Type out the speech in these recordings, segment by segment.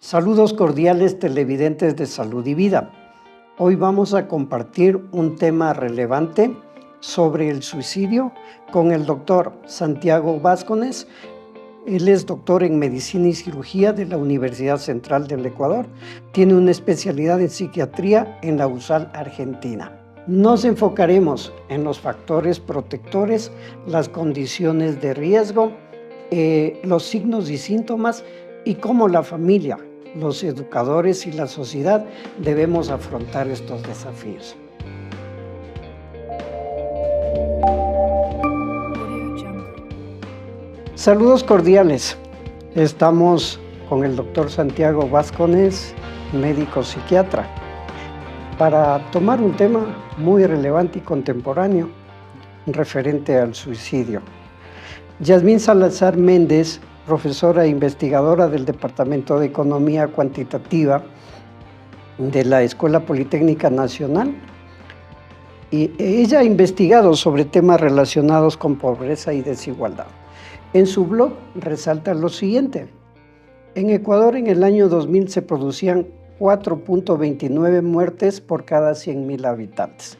Saludos cordiales televidentes de Salud y Vida. Hoy vamos a compartir un tema relevante sobre el suicidio con el doctor Santiago Vázquez. Él es doctor en Medicina y Cirugía de la Universidad Central del Ecuador. Tiene una especialidad en psiquiatría en la USAL Argentina. Nos enfocaremos en los factores protectores, las condiciones de riesgo, los signos y síntomas y cómo la familia, los educadores y la sociedad debemos afrontar estos desafíos. Saludos cordiales. Estamos con el doctor Santiago Vázquez, médico psiquiatra, para tomar un tema muy relevante y contemporáneo referente al suicidio. Yasmín Salazar Méndez, profesora e investigadora del Departamento de Economía Cuantitativa de la Escuela Politécnica Nacional, y ella ha investigado sobre temas relacionados con pobreza y desigualdad. En su blog resalta lo siguiente: en Ecuador en el año 2000 se producían 4.29 muertes por cada 100.000 habitantes,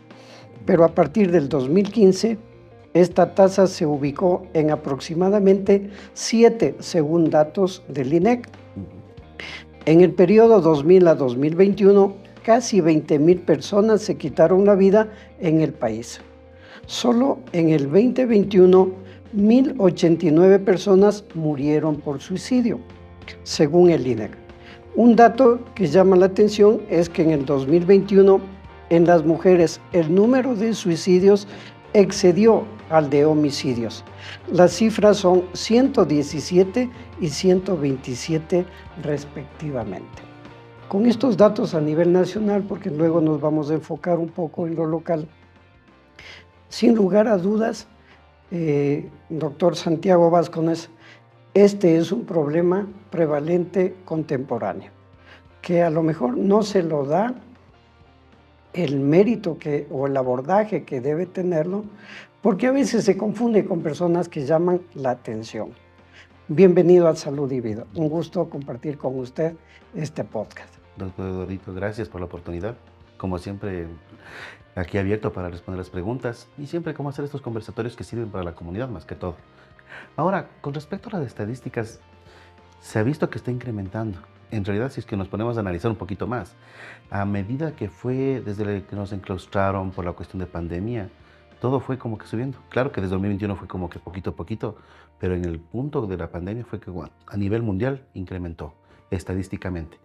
pero a partir del 2015 esta tasa se ubicó en aproximadamente 7 según datos del INEC. En el periodo 2000 a 2021, casi 20.000 personas se quitaron la vida en el país. Solo en el 2021, 1.089 personas murieron por suicidio, según el INEC. Un dato que llama la atención es que en el 2021, en las mujeres, el número de suicidios excedió al de homicidios. Las cifras son 117 y 127 respectivamente. Con estos datos a nivel nacional, porque luego nos vamos a enfocar un poco en lo local, sin lugar a dudas, doctor Santiago Vázquez, este es un problema prevalente contemporáneo, que a lo mejor no se lo da el mérito o el abordaje que debe tenerlo, porque a veces se confunde con personas que llaman la atención. Bienvenido a Salud y Vida. Un gusto compartir con usted este podcast. Doctor Eduardito, gracias por la oportunidad. Como siempre, aquí abierto para responder las preguntas y siempre cómo hacer estos conversatorios que sirven para la comunidad más que todo. Ahora, con respecto a las estadísticas, se ha visto que está incrementando. En realidad, si es que nos ponemos a analizar un poquito más, a medida que fue desde que nos enclaustraron por la cuestión de pandemia, todo fue como que subiendo. Claro que desde 2021 fue como que poquito a poquito, pero en el punto de la pandemia fue que a nivel mundial incrementó estadísticamente.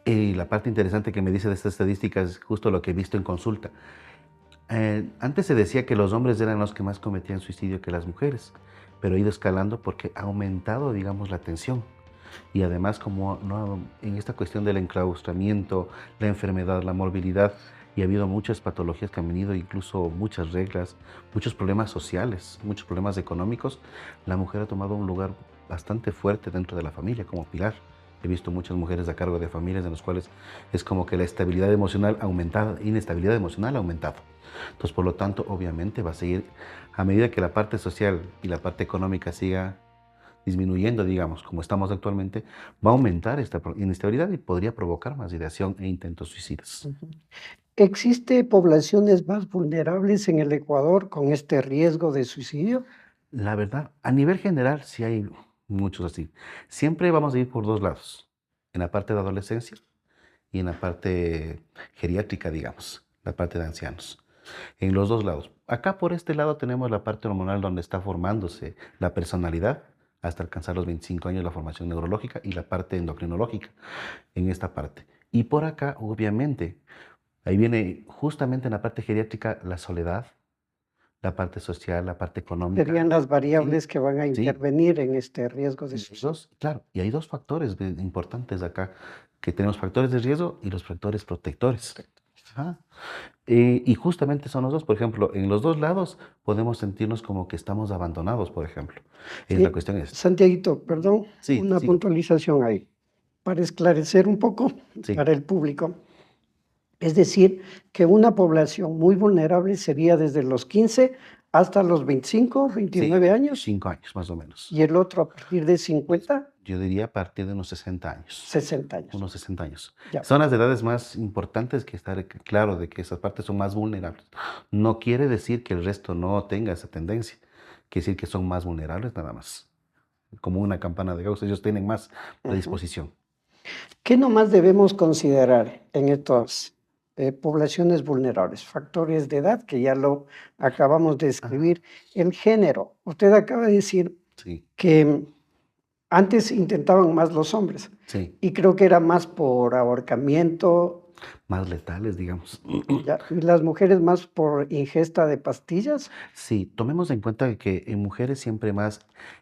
Y la parte interesante que me dice de estas estadísticas es justo lo que he visto en consulta. Antes se decía que los hombres eran los que más cometían suicidio que las mujeres, pero ha ido escalando porque ha aumentado, digamos, la tensión. Y además, como en esta cuestión del enclaustramiento, la enfermedad, la morbilidad, y ha habido muchas patologías que han venido, incluso muchas reglas, muchos problemas sociales, muchos problemas económicos, la mujer ha tomado un lugar bastante fuerte dentro de la familia como pilar. He visto muchas mujeres a cargo de familias en las cuales es como que la estabilidad emocional aumentada, inestabilidad emocional ha aumentado. Entonces, por lo tanto, obviamente va a seguir, a medida que la parte social y la parte económica siga disminuyendo, digamos, como estamos actualmente, va a aumentar esta inestabilidad y podría provocar más ideación e intentos suicidas. ¿Existe poblaciones más vulnerables en el Ecuador con este riesgo de suicidio? La verdad, a nivel general, sí hay muchos así. Siempre vamos a ir por dos lados, en la parte de adolescencia y en la parte geriátrica, digamos, la parte de ancianos. En los dos lados. Acá por este lado tenemos la parte hormonal donde está formándose la personalidad hasta alcanzar los 25 años, la formación neurológica y la parte endocrinológica en esta parte. Y por acá, obviamente, ahí viene justamente en la parte geriátrica la soledad, la parte social, la parte económica. Serían las variables Sí, que van a sí. intervenir en este riesgo de suicidio. Claro, y hay dos factores importantes acá, que tenemos factores de riesgo y los factores protectores. Ajá. Y justamente son los dos. Por ejemplo, en los dos lados podemos sentirnos como que estamos abandonados, por ejemplo. La cuestión es... Santiaguito, perdón, Sí, una sí, puntualización ahí, para esclarecer un poco sí. para el público. Es decir, que una población muy vulnerable sería desde los 15 hasta los 25, Sí, 29 años, 5 años más o menos. y el otro a partir de 50, Yo diría a partir de unos 60 años. 60 años. Unos 60 años. Ya. Son las edades más importantes que estar claro de que esas partes son más vulnerables. No quiere decir que el resto no tenga esa tendencia. Quiere decir que son más vulnerables nada más. Como una campana de Gauss, ellos tienen más Ujú. predisposición. ¿Qué nomás debemos considerar en estas poblaciones vulnerables? Factores de edad, que ya lo acabamos de Ajá, escribir. El género. Usted acaba de decir sí, que antes intentaban más los hombres sí. y creo que era más por ahorcamiento, Más letales, digamos. ya, y las mujeres más por ingesta de pastillas. Sí, tomemos en cuenta que en mujeres siempre más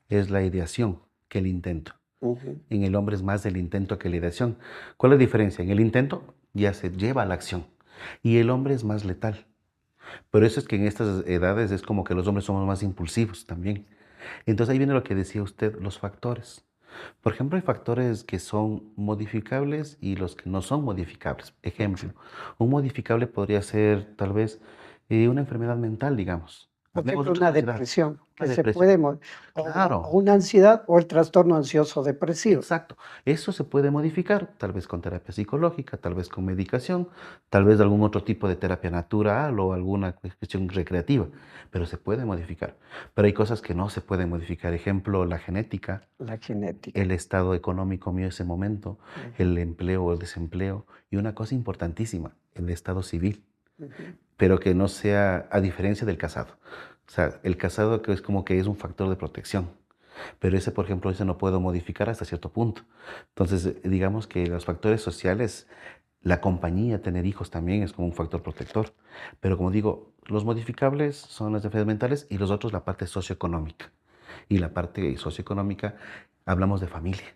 es la ideación que el intento. Ujú. En el hombre es más el intento que la ideación. ¿Cuál es la diferencia? En el intento ya se lleva a la acción y el hombre es más letal. Por eso es que en estas edades es como que los hombres somos más impulsivos también. Entonces ahí viene lo que decía usted, los factores. Por ejemplo, hay factores que son modificables y los que no son modificables. Ejemplo, un modificable podría ser tal vez una enfermedad mental, digamos. Por Hablemos de ejemplo, otra una enfermedad, depresión una que se depresión. puede, o Claro, una ansiedad o el trastorno ansioso depresivo. exacto. Eso se puede modificar, tal vez con terapia psicológica, tal vez con medicación, tal vez algún otro tipo de terapia natural o alguna cuestión recreativa, pero se puede modificar. Pero hay cosas que no se pueden modificar. Ejemplo, la genética, La genética. el estado económico mío en ese momento, Ujú, el empleo o el desempleo y una cosa importantísima, el estado civil, ujú. pero que no sea a diferencia del casado. O sea, el casado que es como que es un factor de protección, pero ese, por ejemplo, ese no puedo modificar hasta cierto punto. Entonces, digamos que los factores sociales, la compañía, tener hijos también es como un factor protector, pero como digo, los modificables son las enfermedades mentales y los otros la parte socioeconómica. Y la parte socioeconómica, hablamos de familia.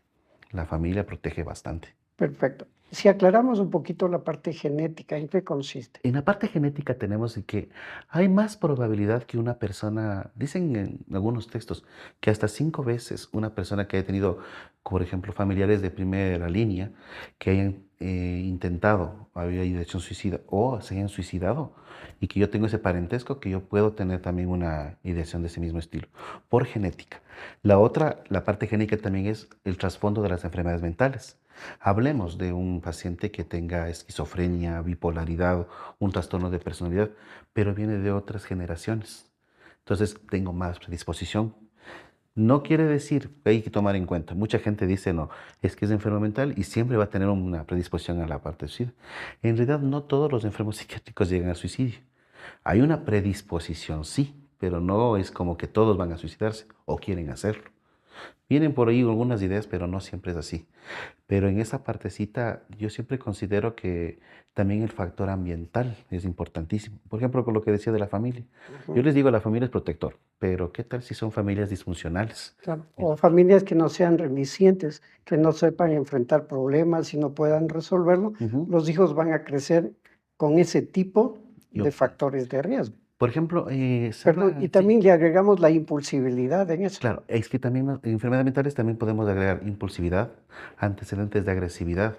La familia protege bastante. Perfecto. Si aclaramos un poquito la parte genética, ¿en qué consiste? En la parte genética tenemos de que hay más probabilidad que una persona, dicen en algunos textos, que hasta 5 veces una persona que haya tenido, por ejemplo, familiares de primera línea, que hayan intentado, había ideación suicida o se hayan suicidado, y que yo tengo ese parentesco, que yo puedo tener también una ideación de ese mismo estilo, por genética. La otra, la parte genética también es el trasfondo de las enfermedades mentales. Hablemos de un paciente que tenga esquizofrenia, bipolaridad, un trastorno de personalidad, pero viene de otras generaciones. Entonces tengo más predisposición. No quiere decir, hay que tomar en cuenta, mucha gente dice no, es que es enfermo mental y siempre va a tener una predisposición a la parte de suicidio. En realidad no todos los enfermos psiquiátricos llegan al suicidio. Hay una predisposición, sí, pero no es como que todos van a suicidarse o quieren hacerlo. Vienen por ahí algunas ideas, pero no siempre es así. Pero en esa partecita yo siempre considero que también el factor ambiental es importantísimo. Por ejemplo, con lo que decía de la familia. Yo Ujú. les digo, la familia es protector, pero ¿qué tal si son familias disfuncionales? Claro. O familias que no sean relicientes, que no sepan enfrentar problemas y no puedan resolverlo, Ujú. los hijos van a crecer con ese tipo Yo, de factores de riesgo. por ejemplo, se Perdón, habla, y sí, también le agregamos la impulsividad en eso. claro, es que también en enfermedades mentales también podemos agregar impulsividad, antecedentes de agresividad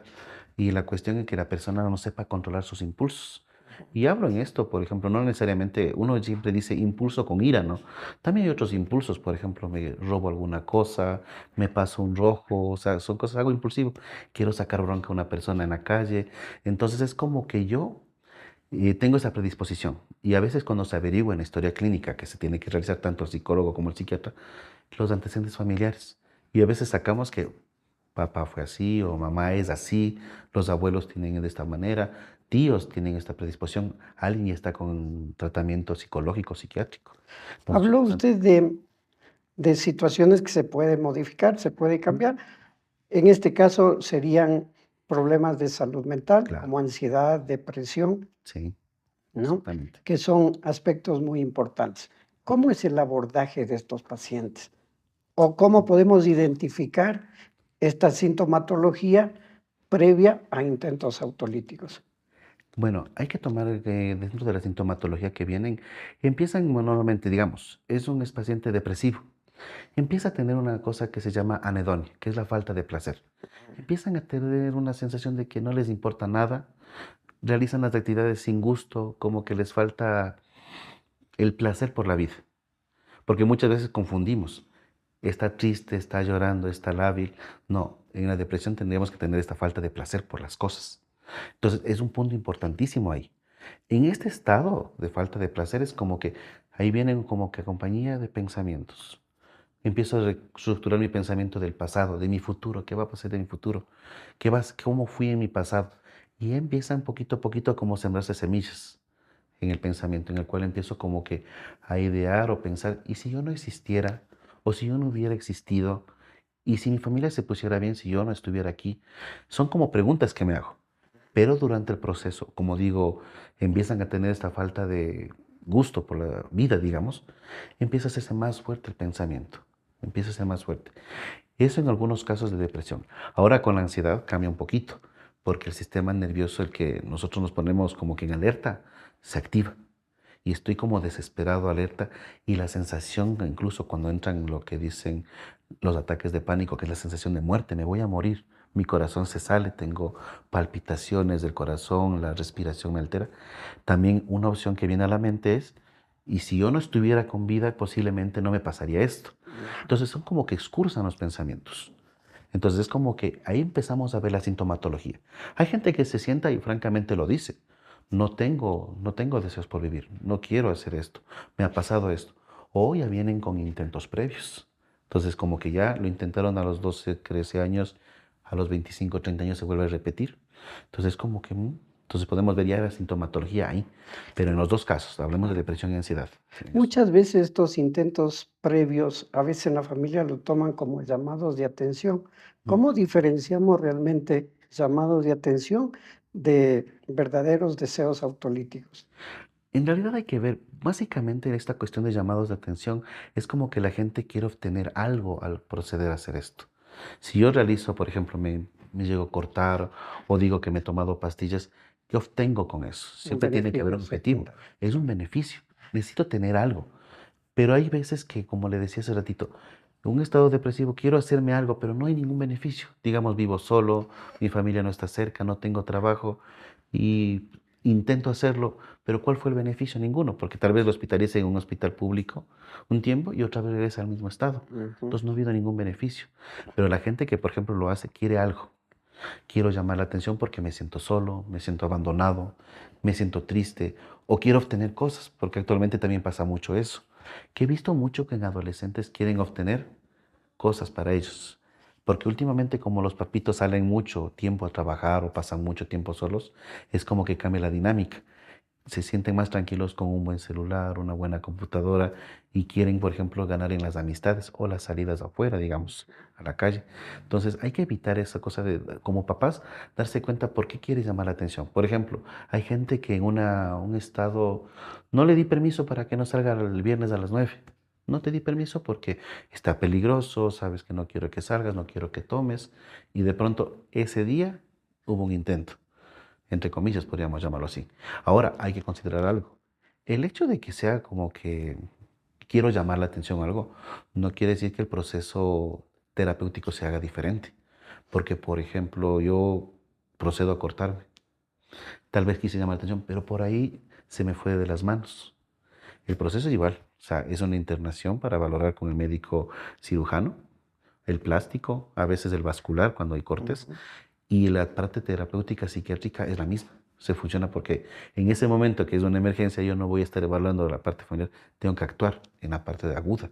y la cuestión es que la persona no sepa controlar sus impulsos. Y hablo en esto, por ejemplo, no necesariamente, uno siempre dice impulso con ira, ¿no? También hay otros impulsos, por ejemplo, me robo alguna cosa, me paso un rojo, o sea, son cosas, algo impulsivo. Quiero sacar bronca a una persona en la calle. Entonces es como que yo tengo esa predisposición. Y a veces cuando se averigua en la historia clínica, que se tiene que realizar tanto el psicólogo como el psiquiatra, los antecedentes familiares. Y a veces sacamos que papá fue así o mamá es así, los abuelos tienen de esta manera, tíos tienen esta predisposición, alguien ya está con tratamiento psicológico, psiquiátrico. Entonces, Habló usted de situaciones que se pueden modificar, se puede ujú, cambiar. En este caso serían problemas de salud mental, claro, como ansiedad, depresión, sí, ¿no? exactamente. Que son aspectos muy importantes. ¿Cómo es el abordaje de estos pacientes? ¿O cómo podemos identificar esta sintomatología previa a intentos autolíticos? Bueno, hay que tomar dentro de la sintomatología que vienen, empiezan normalmente, digamos, es un paciente depresivo. Empieza a tener una cosa que se llama anedonia, que es la falta de placer. Empiezan a tener una sensación de que no les importa nada, realizan las actividades sin gusto, como que les falta el placer por la vida. Porque muchas veces confundimos. Está triste, está llorando, está lábil. No, en la depresión tendríamos que tener esta falta de placer por las cosas. Entonces, es un punto importantísimo ahí. En este estado de falta de placer es como que ahí vienen como que compañía de pensamientos. Empiezo a reestructurar mi pensamiento del pasado, de mi futuro, qué va a pasar de mi futuro, cómo fui en mi pasado. Y empiezan poquito a poquito a como sembrarse semillas en el pensamiento, en el cual empiezo como que a idear o pensar, ¿y si yo no existiera? ¿O si yo no hubiera existido? ¿Y si mi familia se pusiera bien si yo no estuviera aquí? Son como preguntas que me hago. Pero durante el proceso, como digo, empiezan a tener esta falta de gusto por la vida, digamos, empieza a hacerse más fuerte el pensamiento, empieza a ser más fuerte. Eso en algunos casos de depresión. Ahora con la ansiedad cambia un poquito, porque el sistema nervioso, el que nosotros nos ponemos como que en alerta, se activa. Y estoy como desesperado, alerta, y la sensación, incluso cuando entran lo que dicen los ataques de pánico, que es la sensación de muerte, me voy a morir, mi corazón se sale, tengo palpitaciones del corazón, la respiración me altera. También una opción que viene a la mente es, y si yo no estuviera con vida, posiblemente no me pasaría esto. Entonces son como que excursan los pensamientos. Entonces es como que ahí empezamos a ver la sintomatología. Hay gente que se sienta y francamente lo dice. No tengo deseos por vivir, no quiero hacer esto, me ha pasado esto. O ya vienen con intentos previos. Entonces como que ya lo intentaron a los 12, 13 años, a los 25, 30 años se vuelve a repetir. Entonces como que, entonces podemos ver ya la sintomatología ahí. Pero en los dos casos, hablemos de depresión y ansiedad. Muchas veces estos intentos previos, a veces en la familia lo toman como llamados de atención. Mm. ¿Cómo diferenciamos realmente llamados de atención de verdaderos deseos autolíticos? En realidad hay que ver, básicamente esta cuestión de llamados de atención es como que la gente quiere obtener algo al proceder a hacer esto. Si yo realizo, por ejemplo, me llego a cortar o digo que me he tomado pastillas, ¿qué obtengo con eso? Un Siempre tiene que haber beneficio un objetivo. secundario. Es un beneficio. Necesito tener algo. Pero hay veces que, como le decía hace ratito, en un estado depresivo quiero hacerme algo, pero no hay ningún beneficio. Digamos, vivo solo, mi familia no está cerca, no tengo trabajo y intento hacerlo, pero ¿cuál fue el beneficio? Ninguno, porque tal vez lo hospitalice en un hospital público un tiempo y otra vez regresa al mismo estado. Ujú. Entonces no ha habido ningún beneficio. Pero la gente que, por ejemplo, lo hace, quiere algo. Quiero llamar la atención porque me siento solo, me siento abandonado, me siento triste o quiero obtener cosas, porque actualmente también pasa mucho eso. Que he visto mucho que en adolescentes quieren obtener cosas para ellos. Porque últimamente como los papitos salen mucho tiempo a trabajar o pasan mucho tiempo solos, es como que cambia la dinámica. Se sienten más tranquilos con un buen celular, una buena computadora y quieren, por ejemplo, ganar en las amistades o las salidas afuera, digamos, a la calle. Entonces hay que evitar esa cosa de, como papás, darse cuenta por qué quieres llamar la atención. Por ejemplo, hay gente que en un estado no le di permiso para que no salga el viernes a las 9. No te di permiso porque está peligroso, sabes que no quiero que salgas, no quiero que tomes y de pronto ese día hubo un intento entre comillas, podríamos llamarlo así. Ahora, hay que considerar algo. El hecho de que sea como que quiero llamar la atención a algo, no quiere decir que el proceso terapéutico se haga diferente. Porque, por ejemplo, yo procedo a cortarme. Tal vez quise llamar la atención, pero por ahí se me fue de las manos. El proceso es igual. O sea, es una internación para valorar con el médico cirujano, el plástico, a veces el vascular cuando hay cortes, Ujú. y la parte terapéutica psiquiátrica es la misma. Se funciona porque en ese momento que es una emergencia, yo no voy a estar evaluando la parte familiar, tengo que actuar en la parte de aguda.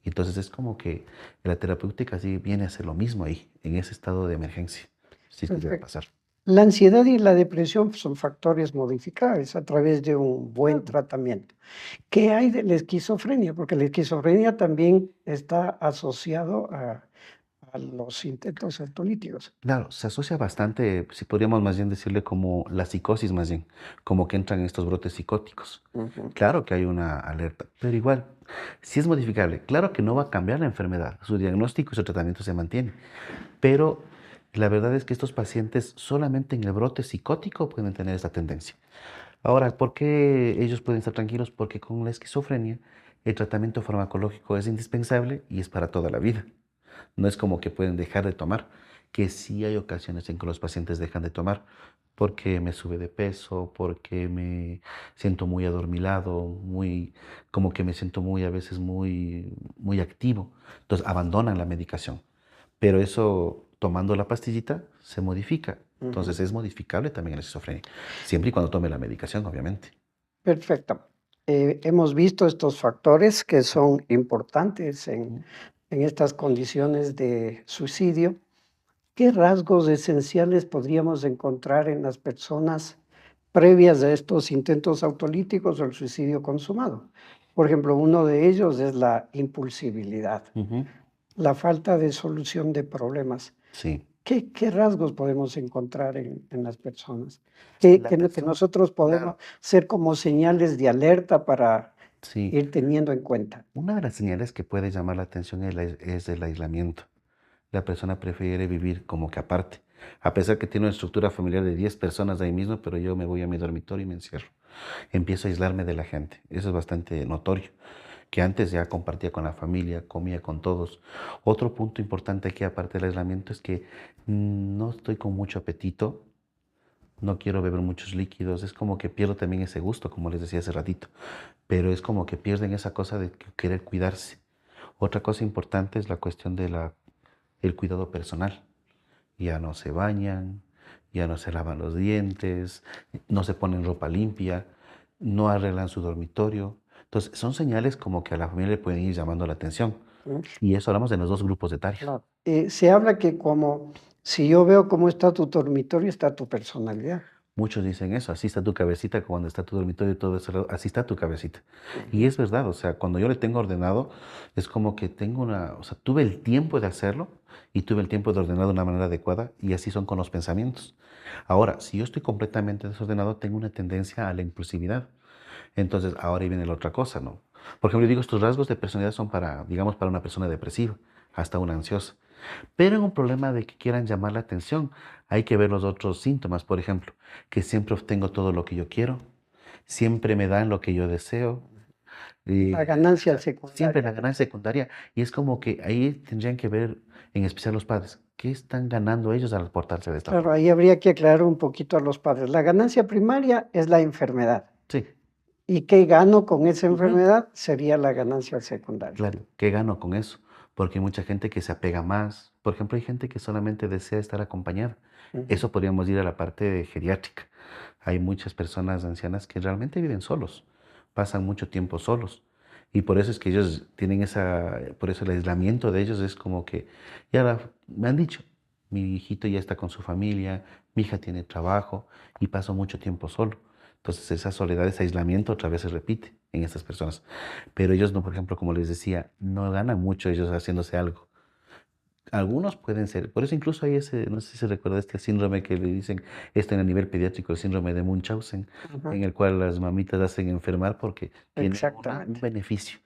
Y entonces es como que la terapéutica sí viene a ser lo mismo ahí, en ese estado de emergencia, si pudiera Perfecto. pasar. La ansiedad y la depresión son factores modificables a través de un buen Claro. tratamiento. ¿Qué hay de la esquizofrenia? Porque la esquizofrenia también está asociado a los intentos autolíticos. Claro, se asocia bastante, si podríamos más bien decirle como la psicosis más bien, como que entran estos brotes psicóticos. Ujú. Claro que hay una alerta, pero igual, si es modificable, claro que no va a cambiar la enfermedad, su diagnóstico y su tratamiento se mantiene, pero la verdad es que estos pacientes solamente en el brote psicótico pueden tener esta tendencia. Ahora, ¿por qué ellos pueden estar tranquilos? Porque con la esquizofrenia el tratamiento farmacológico es indispensable y es para toda la vida. No es como que pueden dejar de tomar. que sí hay ocasiones en que los pacientes dejan de tomar porque me sube de peso, porque me siento muy adormilado, muy, como que me siento muy, a veces muy activo. Entonces abandonan la medicación. Pero eso, tomando la pastillita, se modifica. Ujú. Entonces es modificable también la esquizofrenia, siempre y cuando tome la medicación, obviamente. Perfecto. Hemos visto estos factores que son importantes Ujú. en estas condiciones de suicidio. ¿Qué rasgos esenciales podríamos encontrar en las personas previas a estos intentos autolíticos o el suicidio consumado? Por ejemplo, uno de ellos es la impulsibilidad, Ujú. la falta de solución de problemas. Sí. ¿Qué rasgos podemos encontrar en las personas? Que, La que persona, nosotros podemos claro, ser como señales de alerta para sí. ir teniendo en cuenta. Una de las señales que puede llamar la atención es el aislamiento. La persona prefiere vivir como que aparte. A pesar que tiene una estructura familiar de 10 personas ahí mismo, pero yo me voy a mi dormitorio y me encierro. Empiezo a aislarme de la gente. Eso es bastante notorio, que antes ya compartía con la familia, comía con todos. Otro punto importante aquí, aparte del aislamiento, es que no estoy con mucho apetito, no quiero beber muchos líquidos, es como que pierdo también ese gusto, como les decía hace ratito, pero es como que pierden esa cosa de querer cuidarse. Otra cosa importante es la cuestión de el cuidado personal. Ya no se bañan, ya no se lavan los dientes, no se ponen ropa limpia, no arreglan su dormitorio. Entonces, son señales como que a la familia le pueden ir llamando la atención. ¿No? Y eso hablamos de los dos grupos etarios. Claro. Se habla que como si yo veo cómo está tu dormitorio, está tu personalidad. Muchos dicen eso, así está tu cabecita cuando está tu dormitorio y todo eso, así está tu cabecita. Y Ujú. es verdad, o sea, cuando yo le tengo ordenado, es como que tengo o sea, tuve el tiempo de hacerlo y tuve el tiempo de ordenar de una manera adecuada y así son con los pensamientos. Ahora, si yo estoy completamente desordenado, tengo una tendencia a la impulsividad. Entonces, ahora ahí viene la otra cosa, ¿no? Por ejemplo, yo digo, estos rasgos de personalidad son para, digamos, para una persona depresiva, hasta una ansiosa. Pero en un problema de que quieran llamar la atención, hay que ver los otros síntomas, por ejemplo, que siempre obtengo todo lo que yo quiero, siempre me dan lo que yo deseo, La o ganancia sea, siempre la secundaria. ganancia secundaria. Y es como que ahí tendrían que ver, en especial los padres, qué están ganando ellos al portarse de esta Claro, forma. ahí habría que aclarar un poquito a los padres. La ganancia primaria es la enfermedad. Sí. ¿Y qué gano con esa Ujú. enfermedad? Sería la ganancia secundaria. Claro, ¿qué gano con eso? Porque hay mucha gente que se apega más. Por ejemplo, hay gente que solamente desea estar acompañada. Ujú. Eso podríamos ir a la parte geriátrica. Hay muchas personas ancianas que realmente viven solos, pasan mucho tiempo solos. Y por eso es que ellos tienen por eso el aislamiento de ellos es como que, me han dicho, mi hijito ya está con su familia, mi hija tiene trabajo y paso mucho tiempo solo. Entonces esa soledad, ese aislamiento otra vez se repite en estas personas. Pero ellos no, por ejemplo, como les decía, no ganan mucho ellos haciéndose algo. Algunos pueden ser, por eso incluso hay ese, no sé si se recuerda este síndrome que le dicen, esto en el nivel pediátrico, el síndrome de Munchausen, Ajá. en el cual las mamitas hacen enfermar porque tienen un Exactamente. beneficio.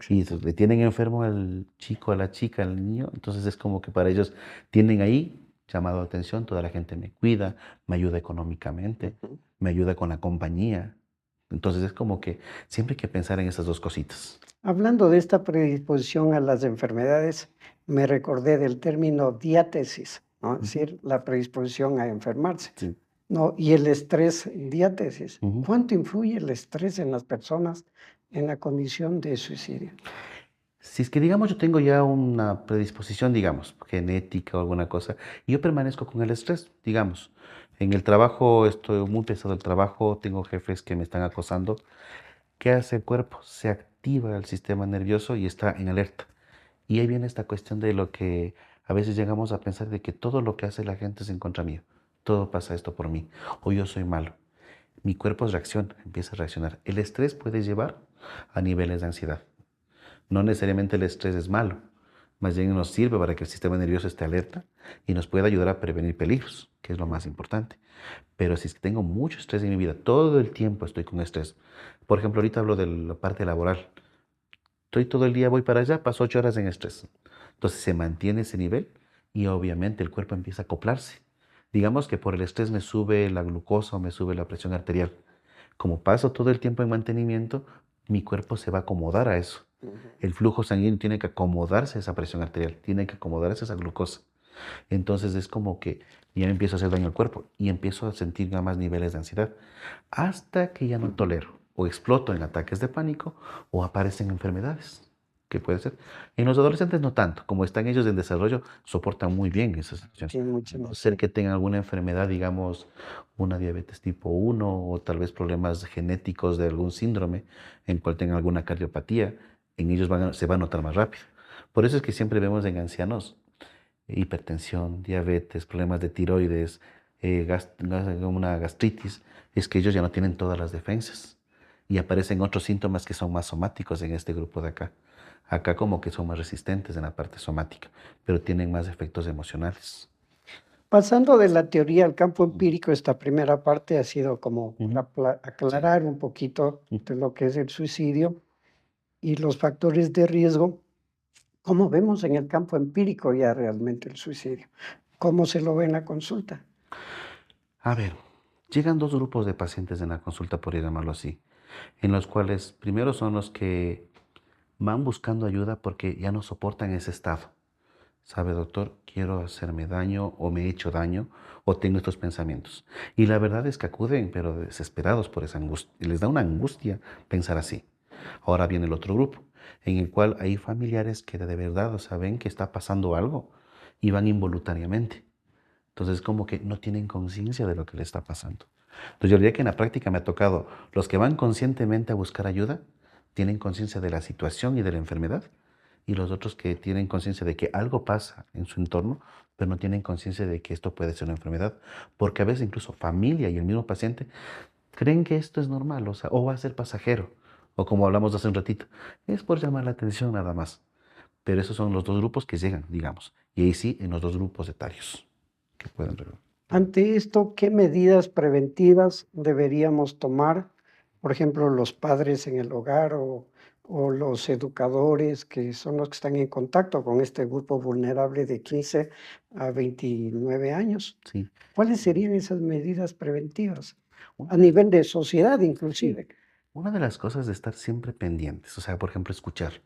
Y Exacto. le tienen enfermo al chico, a la chica, al niño, entonces es como que para ellos tienen ahí llamado la atención, toda la gente me cuida, me ayuda económicamente, Ujú. me ayuda con la compañía. Entonces es como que siempre hay que pensar en esas dos cositas. Hablando de esta predisposición a las enfermedades, me recordé del término diátesis, ¿no? Es Ujú. decir, la predisposición a enfermarse, Sí. ¿no? Y el estrés, diátesis. Ujú. ¿Cuánto influye el estrés en las personas en la condición de suicidio? Si es que, digamos, yo tengo ya una predisposición, digamos, genética o alguna cosa, y yo permanezco con el estrés, digamos. En el trabajo estoy muy pesado el trabajo, tengo jefes que me están acosando. ¿Qué hace el cuerpo? Se activa el sistema nervioso y está en alerta. Y ahí viene esta cuestión de lo que a veces llegamos a pensar de que todo lo que hace la gente es en contra mío. Todo pasa esto por mí. O yo soy malo. Mi cuerpo reacciona, empieza a reaccionar. El estrés puede llevar a niveles de ansiedad. No necesariamente el estrés es malo, más bien nos sirve para que el sistema nervioso esté alerta y nos pueda ayudar a prevenir peligros, que es lo más importante. Pero si es que tengo mucho estrés en mi vida, todo el tiempo estoy con estrés. Por ejemplo, ahorita hablo de la parte laboral. Estoy todo el día, voy para allá, paso 8 horas en estrés. Entonces se mantiene ese nivel y obviamente el cuerpo empieza a acoplarse. Digamos que por el estrés me sube la glucosa o me sube la presión arterial. Como paso todo el tiempo en mantenimiento, mi cuerpo se va a acomodar a eso. Ujú. El flujo sanguíneo tiene que acomodarse a esa presión arterial, tiene que acomodarse a esa glucosa. Entonces es como que ya me empiezo a hacer daño al cuerpo y empiezo a sentir ya más niveles de ansiedad hasta que ya no tolero o exploto en ataques de pánico o aparecen enfermedades, que puede ser. En los adolescentes no tanto, como están ellos en desarrollo, soportan muy bien esa situación. Sí, mucha A no ser energía. que tengan alguna enfermedad, digamos, una diabetes tipo 1 o tal vez problemas genéticos de algún síndrome en cual tengan alguna cardiopatía, en ellos se va a notar más rápido. Por eso es que siempre vemos en ancianos hipertensión, diabetes, problemas de tiroides, una gastritis, es que ellos ya no tienen todas las defensas y aparecen otros síntomas que son más somáticos en este grupo de acá. Acá como que son más resistentes en la parte somática, pero tienen más efectos emocionales. Pasando de la teoría al campo empírico, esta primera parte ha sido como Ujú. para aclarar un poquito de lo que es el suicidio y los factores de riesgo. ¿Cómo vemos en el campo empírico ya realmente el suicidio? ¿Cómo se lo ve en la consulta? A ver, llegan dos grupos de pacientes en la consulta, por llamarlo así, en los cuales primero son los que van buscando ayuda porque ya no soportan ese estado. Sabe, doctor, quiero hacerme daño o me he hecho daño o tengo estos pensamientos. Y la verdad es que acuden, pero desesperados por esa angustia. Les da una angustia pensar así. Ahora viene el otro grupo, en el cual hay familiares que de verdad saben que está pasando algo y van involuntariamente. Entonces, como que no tienen conciencia de lo que le está pasando. Entonces, yo diría que en la práctica me ha tocado, los que van conscientemente a buscar ayuda, tienen conciencia de la situación y de la enfermedad, y los otros que tienen conciencia de que algo pasa en su entorno, pero no tienen conciencia de que esto puede ser una enfermedad, porque a veces incluso familia y el mismo paciente creen que esto es normal, o sea, o va a ser pasajero, o como hablamos hace un ratito, es por llamar la atención nada más. Pero esos son los dos grupos que llegan, digamos, y ahí sí, en los dos grupos etarios que pueden revelar. Ante esto, ¿qué medidas preventivas deberíamos tomar? Por ejemplo, los padres en el hogar o los educadores que son los que están en contacto con este grupo vulnerable de 15 a 29 años. Sí. ¿Cuáles serían esas medidas preventivas? A Una de, nivel de sociedad, sí, inclusive. una de las cosas de estar siempre pendientes, o sea, por ejemplo, escuchar.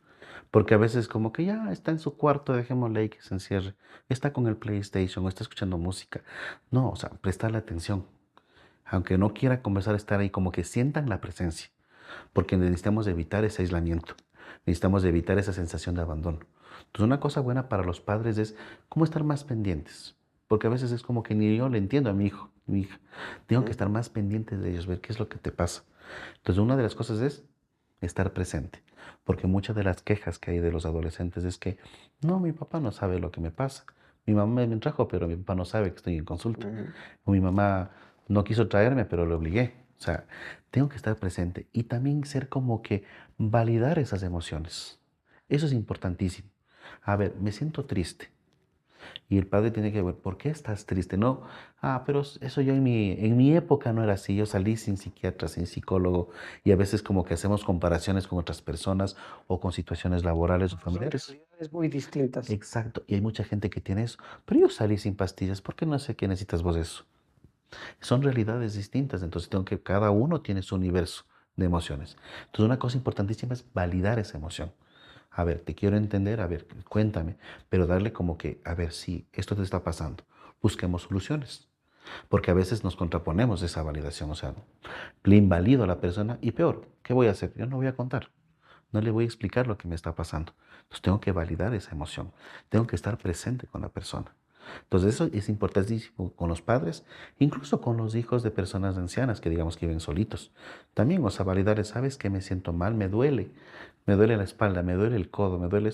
Porque a veces como que ya está en su cuarto, dejémosle ahí que se encierre, está con el PlayStation o está escuchando música. No, o sea, prestarle atención. Aunque no quiera conversar, estar ahí, como que sientan la presencia. Porque necesitamos evitar ese aislamiento. Necesitamos evitar esa sensación de abandono. Entonces, una cosa buena para los padres es cómo estar más pendientes. Porque a veces es como que ni yo le entiendo a mi hijo, mi hija. Tengo que Mm. estar más pendientes de ellos, ver qué es lo que te pasa. Entonces, una de las cosas es estar presente. Porque muchas de las quejas que hay de los adolescentes es que, no, mi papá no sabe lo que me pasa. Mi mamá me trajo, pero mi papá no sabe que estoy en consulta. Ujú. O mi mamá no quiso traerme, pero lo obligué. O sea, tengo que estar presente y también ser como que validar esas emociones. Eso es importantísimo. A ver, me siento triste. Y el padre tiene que ver, ¿por qué estás triste? No, pero eso yo en mi época no era así. Yo salí sin psiquiatra, sin psicólogo, y a veces como que hacemos comparaciones con otras personas o con situaciones laborales o Son familiares. realidades muy distintas. Exacto, y hay mucha gente que tiene eso. Pero yo salí sin pastillas, ¿por qué no sé qué necesitas vos de eso? Son realidades distintas, entonces tengo que, cada uno tiene su universo de emociones. Entonces una cosa importantísima es validar esa emoción. A ver, te quiero entender, a ver, cuéntame, pero darle como que, a ver, sí, esto te está pasando, busquemos soluciones, porque a veces nos contraponemos esa validación, o sea, le invalido a la persona y peor, ¿qué voy a hacer? Yo no voy a contar, no le voy a explicar lo que me está pasando. Entonces tengo que validar esa emoción, tengo que estar presente con la persona. Entonces eso es importantísimo con los padres, incluso con los hijos de personas ancianas que digamos que viven solitos. También, o sea, validarles, ¿sabes que me siento mal? Me duele la espalda, me duele el codo, me duele...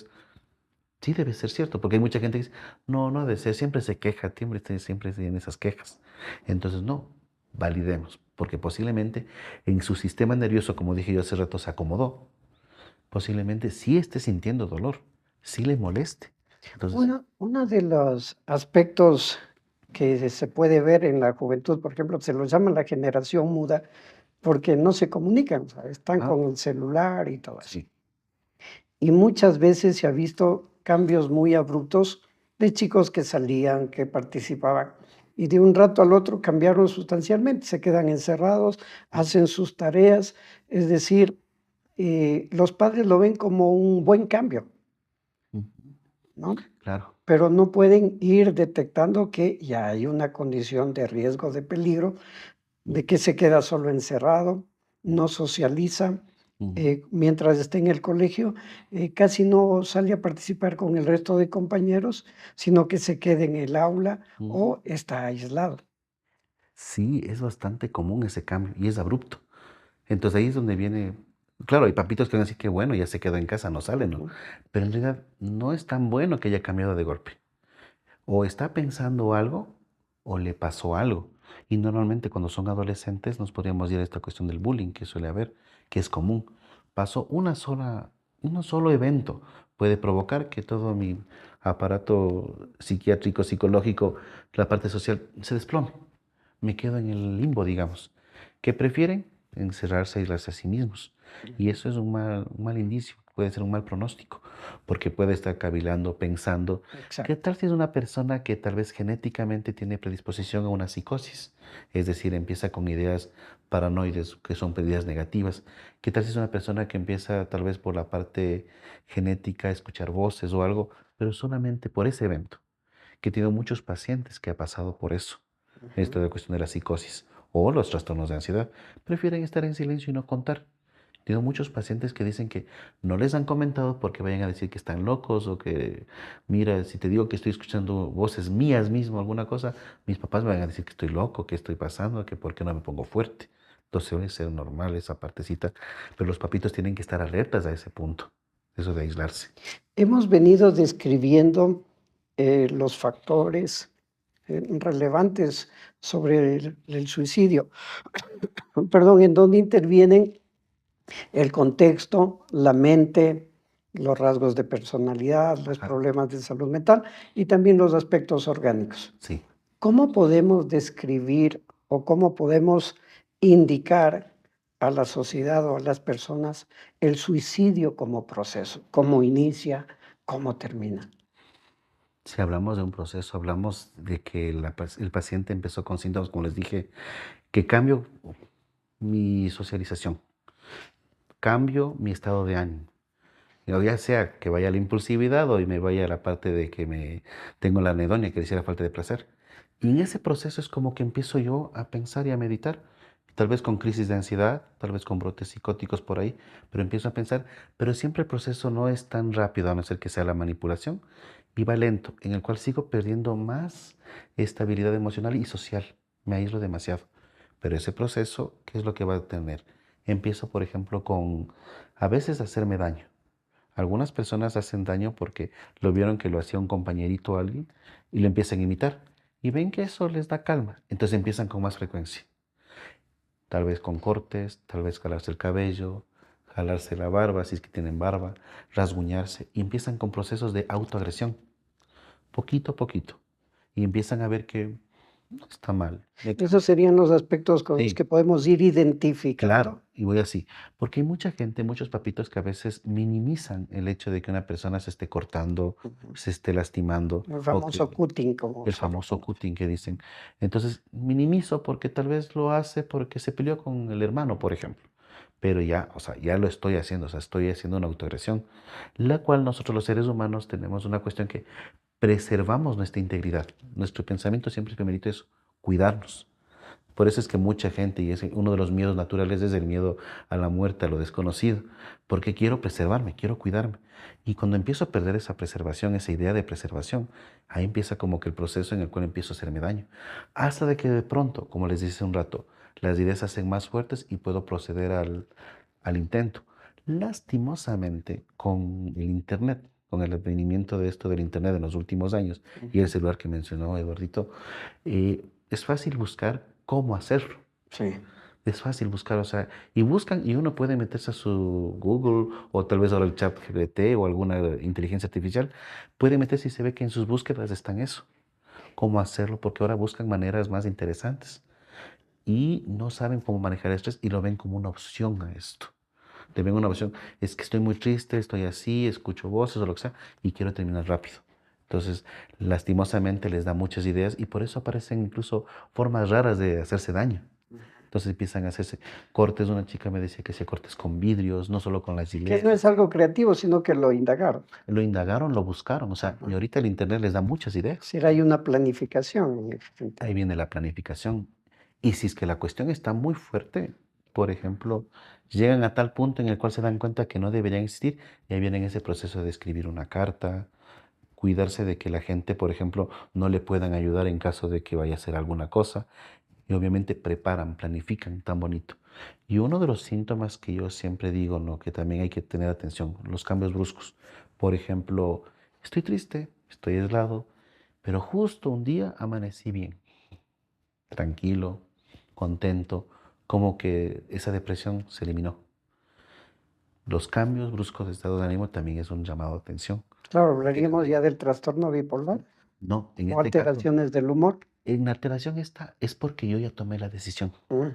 Sí, debe ser cierto, porque hay mucha gente que dice, no, no debe ser, siempre se queja, siempre tiene esas quejas. Entonces, no, validemos, porque posiblemente en su sistema nervioso, como dije yo hace rato, se acomodó. Posiblemente sí esté sintiendo dolor, sí le moleste. Entonces, Uno de los aspectos que se puede ver en la juventud, por ejemplo, se los llama la generación muda, porque no se comunican, o sea, están ah, con el celular y todo eso. sí. Y muchas veces se ha visto cambios muy abruptos de chicos que salían, que participaban, y de un rato al otro cambiaron sustancialmente, se quedan encerrados, hacen sus tareas, es decir, los padres lo ven como un buen cambio. Ujú. ¿no? Claro. Pero no pueden ir detectando que ya hay una condición de riesgo, de peligro, de que se queda solo encerrado, no socializa, Ujú, mientras está en el colegio, casi no sale a participar con el resto de compañeros, sino que se queda en el aula ujú. o está aislado. Sí, es bastante común ese cambio y es abrupto. Entonces ahí es donde viene, claro, hay papitos que van a decir que bueno, ya se quedó en casa, no sale, ¿no? Ujú, Pero en realidad no es tan bueno que haya cambiado de golpe. O está pensando algo o le pasó algo. Y normalmente cuando son adolescentes nos podríamos ir a esta cuestión del bullying que suele haber, que es común. Pasó un solo evento puede provocar que todo mi aparato psiquiátrico, psicológico, la parte social se desplome. Me quedo en el limbo, digamos. Que prefieren encerrarse, aislarse a sí mismos. Y ujú. eso es un mal indicio, puede ser un mal pronóstico, porque puede estar cavilando, pensando. ¿Qué Exacto. tal si es una persona que tal vez genéticamente tiene predisposición a una psicosis? Es decir, empieza con ideas paranoides que son ideas negativas. ¿Qué tal si es una persona que empieza tal vez por la parte genética a escuchar voces o algo, pero solamente por ese evento? Que tiene muchos pacientes que ha pasado por eso, esto Ujú. de la cuestión de la psicosis o los trastornos de ansiedad, prefieren estar en silencio y no contar. Tengo muchos pacientes que dicen que no les han comentado porque vayan a decir que están locos o que, mira, si te digo que estoy escuchando voces mías mismo, alguna cosa, mis papás me van a decir que estoy loco, que estoy pasando, que por qué no me pongo fuerte. Entonces debe ser normal esa partecita, pero los papitos tienen que estar alertas a ese punto, eso de aislarse. Hemos venido describiendo los factores relevantes sobre el suicidio, perdón, en donde intervienen el contexto, la mente, los rasgos de personalidad, los Ajá, problemas de salud mental y también los aspectos orgánicos. sí. ¿Cómo podemos describir o cómo podemos indicar a la sociedad o a las personas el suicidio como proceso? ¿Cómo inicia? ¿Cómo termina? Si hablamos de un proceso, hablamos de que el paciente empezó con síntomas, como les dije, que cambio mi socialización, cambio mi estado de ánimo. O ya sea que vaya a la impulsividad o me vaya a la parte de que me tengo la anedonia, que decía la falta de placer. Y en ese proceso es como que empiezo yo a pensar y a meditar, tal vez con crisis de ansiedad, tal vez con brotes psicóticos por ahí, pero empiezo a pensar, pero siempre el proceso no es tan rápido, a no ser que sea la manipulación, y va lento, en el cual sigo perdiendo más estabilidad emocional y social, me aíslo demasiado. Pero ese proceso, ¿qué es lo que va a tener? Empiezo, por ejemplo, con a veces hacerme daño. Algunas personas hacen daño porque lo vieron que lo hacía un compañerito o alguien y lo empiezan a imitar y ven que eso les da calma. Entonces empiezan con más frecuencia. Tal vez con cortes, tal vez jalarse el cabello, jalarse la barba si es que tienen barba, rasguñarse y empiezan con procesos de autoagresión, poquito a poquito. Y empiezan a ver que no está mal. Esos serían los aspectos con los Sí, que podemos ir identificando. claro, y voy así, porque hay mucha gente, muchos papitos que a veces minimizan el hecho de que una persona se esté cortando, Ujú. se esté lastimando, El o famoso que cutting, como el se le famoso conoce. cutting que dicen. Entonces, minimizo porque tal vez lo hace porque se peleó con el hermano, por ejemplo. Pero ya, o sea, ya lo estoy haciendo, o sea, estoy haciendo una autoagresión, la cual nosotros los seres humanos tenemos una cuestión que preservamos nuestra integridad. Nuestro pensamiento siempre es primerito eso, cuidarnos. Por eso es que mucha gente, y es uno de los miedos naturales, es el miedo a la muerte, a lo desconocido, porque quiero preservarme, quiero cuidarme. Y cuando empiezo a perder esa preservación, esa idea de preservación, ahí empieza como que el proceso en el cual empiezo a hacerme daño. Hasta de que de pronto, como les dije hace un rato, las ideas se hacen más fuertes y puedo proceder al intento. Lastimosamente, con el Internet, con el advenimiento de esto del Internet en los últimos años y el Ujú. celular que mencionó Eduardito, es fácil buscar cómo hacerlo. Sí. Es fácil buscar, o sea, y buscan y uno puede meterse a su Google o tal vez ahora el chat GPT o alguna inteligencia artificial, puede meterse y se ve que en sus búsquedas están eso, cómo hacerlo, porque ahora buscan maneras más interesantes y no saben cómo manejar el estrés y lo ven como una opción a esto. Le ven una opción, es que estoy muy triste, estoy así, escucho voces o lo que sea y quiero terminar rápido. Entonces, lastimosamente les da muchas ideas y por eso aparecen incluso formas raras de hacerse daño. Entonces empiezan a hacerse cortes. Una chica me decía que hacía cortes con vidrios, no solo con la Que no Gillette. es algo creativo, sino que lo indagaron. Lo indagaron, lo buscaron, o sea, y Ajá. ahorita el internet les da muchas Es ideas. decir, hay una planificación en ese Ahí sentido. viene la planificación. Y si es que la cuestión está muy fuerte, por ejemplo, llegan a tal punto en el cual se dan cuenta que no deberían existir, y ahí viene ese proceso de escribir una carta, cuidarse de que la gente, por ejemplo, no le puedan ayudar en caso de que vaya a hacer alguna cosa. Y obviamente preparan, planifican tan bonito. Y uno de los síntomas que yo siempre digo, ¿no? Que también hay que tener atención, los cambios bruscos. Por ejemplo, estoy triste, estoy aislado, pero justo un día amanecí bien, tranquilo, contento, como que esa depresión se eliminó. Los cambios bruscos de estado de ánimo también es un llamado de atención. Claro, Que hablaríamos también, ya del trastorno bipolar no, en o este caso, alteraciones del humor. en la alteración esta es porque yo ya tomé la decisión. Mm,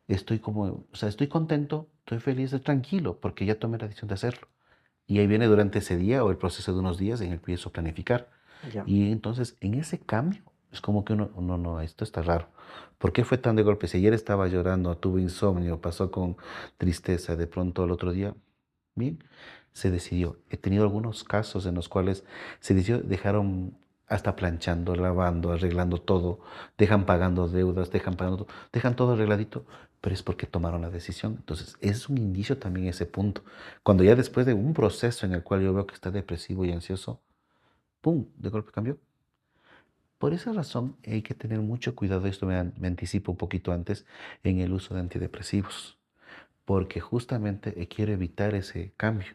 Estoy como, o sea, estoy contento, estoy feliz, estoy tranquilo, porque ya tomé la decisión de hacerlo. Y ahí viene durante ese día o el proceso de unos días en el que empiezo a planificar. ya. Y entonces, en ese cambio, es como que uno, no, no, esto está raro. ¿Por qué fue tan de golpe? Si ayer estaba llorando, tuve insomnio, pasó con tristeza, de pronto al otro día, bien, se decidió. He tenido algunos casos en los cuales se decidió, dejaron hasta planchando, lavando, arreglando todo, dejan pagando deudas, dejan pagando, dejan todo arregladito, pero es porque tomaron la decisión. Entonces, es un indicio también ese punto. Cuando ya después de un proceso en el cual yo veo que está depresivo y ansioso, ¡pum!, de golpe cambió. Por esa razón hay que tener mucho cuidado, esto me anticipo un poquito antes, en el uso de antidepresivos, porque justamente quiero evitar ese cambio,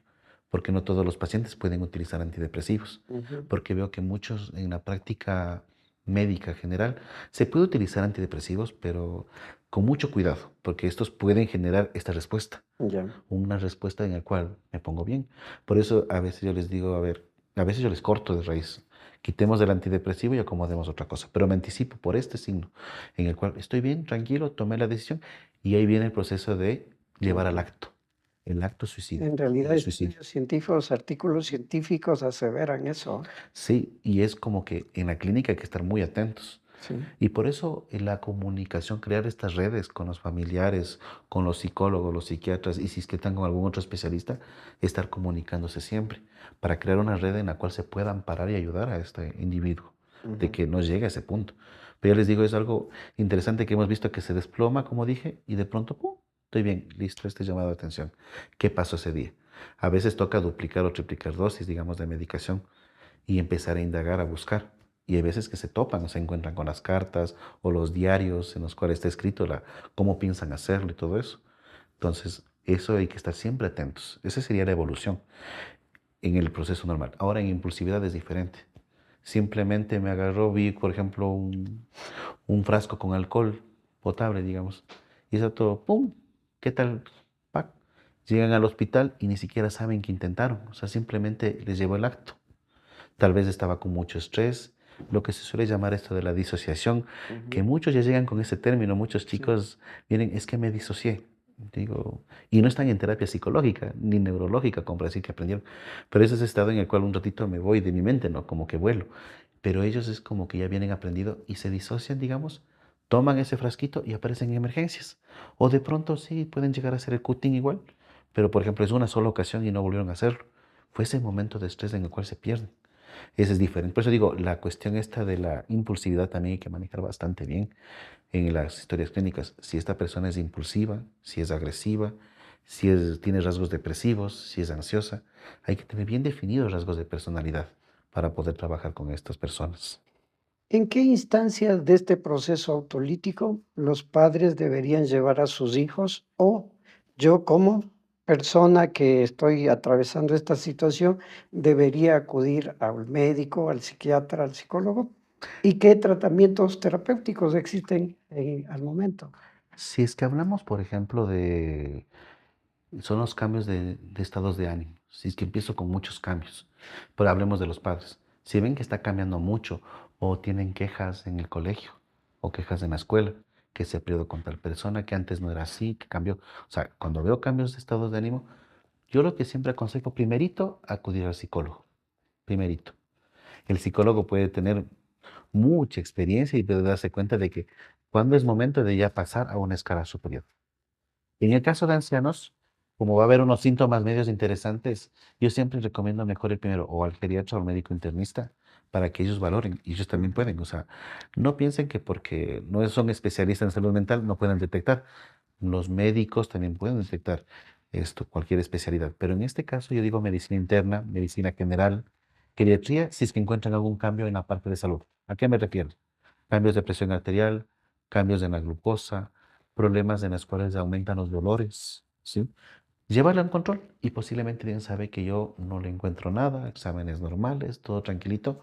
porque no todos los pacientes pueden utilizar antidepresivos, Ujú. porque veo que muchos en la práctica médica general se puede utilizar antidepresivos, pero con mucho cuidado, porque estos pueden generar esta respuesta, Ya. una respuesta en la cual me pongo bien. Por eso a veces yo les digo, a ver, a veces yo les corto de raíz. Quitemos el antidepresivo y acomodemos otra cosa. Pero me anticipo por este signo, en el cual estoy bien, tranquilo, tomé la decisión y ahí viene el proceso de llevar al Ujú. acto, el acto suicida, En realidad, el suicidio. estudios científicos, artículos científicos aseveran eso. Sí, y es como que en la clínica hay que estar muy atentos. Sí. Y por eso en la comunicación, crear estas redes con los familiares, con los psicólogos, los psiquiatras, y si es que están con algún otro especialista, estar comunicándose siempre para crear una red en la cual se pueda amparar y ayudar a este individuo, de Ujú. que no llegue a ese punto. Pero ya les digo, es algo interesante que hemos visto que se desploma, como dije, y de pronto, ¡pum!, estoy bien, listo, este llamado de atención. ¿Qué pasó ese día? A veces toca duplicar o triplicar dosis, digamos, de medicación y empezar a indagar, a buscar. Y hay veces que se topan, se encuentran con las cartas o los diarios en los cuales está escrito cómo piensan hacerlo y todo eso. Entonces, eso hay que estar siempre atentos. Esa sería la evolución en el proceso normal. Ahora en impulsividad es diferente. Simplemente me agarró, vi, por ejemplo, un frasco con alcohol potable, digamos, y eso todo, ¡pum! ¿Qué tal? ¡Pac! Llegan al hospital y ni siquiera saben que intentaron, o sea, simplemente les llevó el acto. Tal vez estaba con mucho estrés, lo que se suele llamar esto de la disociación, que Ujú. muchos ya llegan con ese término, muchos Sí. chicos vienen, es que me disocié, digo, y no están en terapia psicológica ni neurológica, como para decir que aprendieron, pero ese es ese estado en el cual un ratito me voy de mi mente, ¿no? Como que vuelo, pero ellos es como que ya vienen aprendido y se disocian, digamos, toman ese frasquito y aparecen en emergencias, o de pronto sí pueden llegar a hacer el cutting igual, pero por ejemplo es una sola ocasión y no volvieron a hacerlo, fue ese momento de estrés en el cual se pierden. Ese es diferente. Por eso digo, la cuestión esta de la impulsividad también hay que manejar bastante bien en las historias clínicas. Si esta persona es impulsiva, si es agresiva, tiene rasgos depresivos, si es ansiosa, hay que tener bien definidos rasgos de personalidad para poder trabajar con estas personas. ¿En qué instancias de este proceso autolítico los padres deberían llevar a sus hijos o yo como persona que estoy atravesando esta situación debería acudir al médico, al psiquiatra, al psicólogo? ¿Y qué tratamientos terapéuticos existen al momento? Si es que hablamos, por ejemplo, son los cambios de estados de ánimo. Si es que empiezo con muchos cambios, pero hablemos de los padres. Si ven que está cambiando mucho o tienen quejas en el colegio o quejas en la escuela, que se peleó con tal persona, que antes no era así, que cambió. O sea, cuando veo cambios de estados de ánimo, yo lo que siempre aconsejo, primerito, acudir al psicólogo. Primerito. El psicólogo puede tener mucha experiencia y puede darse cuenta de que cuándo es momento de ya pasar a una escala superior. En el caso de ancianos, como va a haber unos síntomas medios interesantes, yo siempre recomiendo mejor ir primero o al geriatra o al médico internista para que ellos valoren y ellos también pueden. O sea, no piensen que porque no son especialistas en salud mental no pueden detectar. Los médicos también pueden detectar esto, cualquier especialidad. Pero en este caso yo digo medicina interna, medicina general, geriatría, si es que encuentran algún cambio en la parte de salud. ¿A qué me refiero? Cambios de presión arterial, cambios en la glucosa, problemas en los cuales aumentan los dolores, ¿sí? Llevarlo en control y posiblemente bien sabe que yo no le encuentro nada, exámenes normales, todo tranquilito,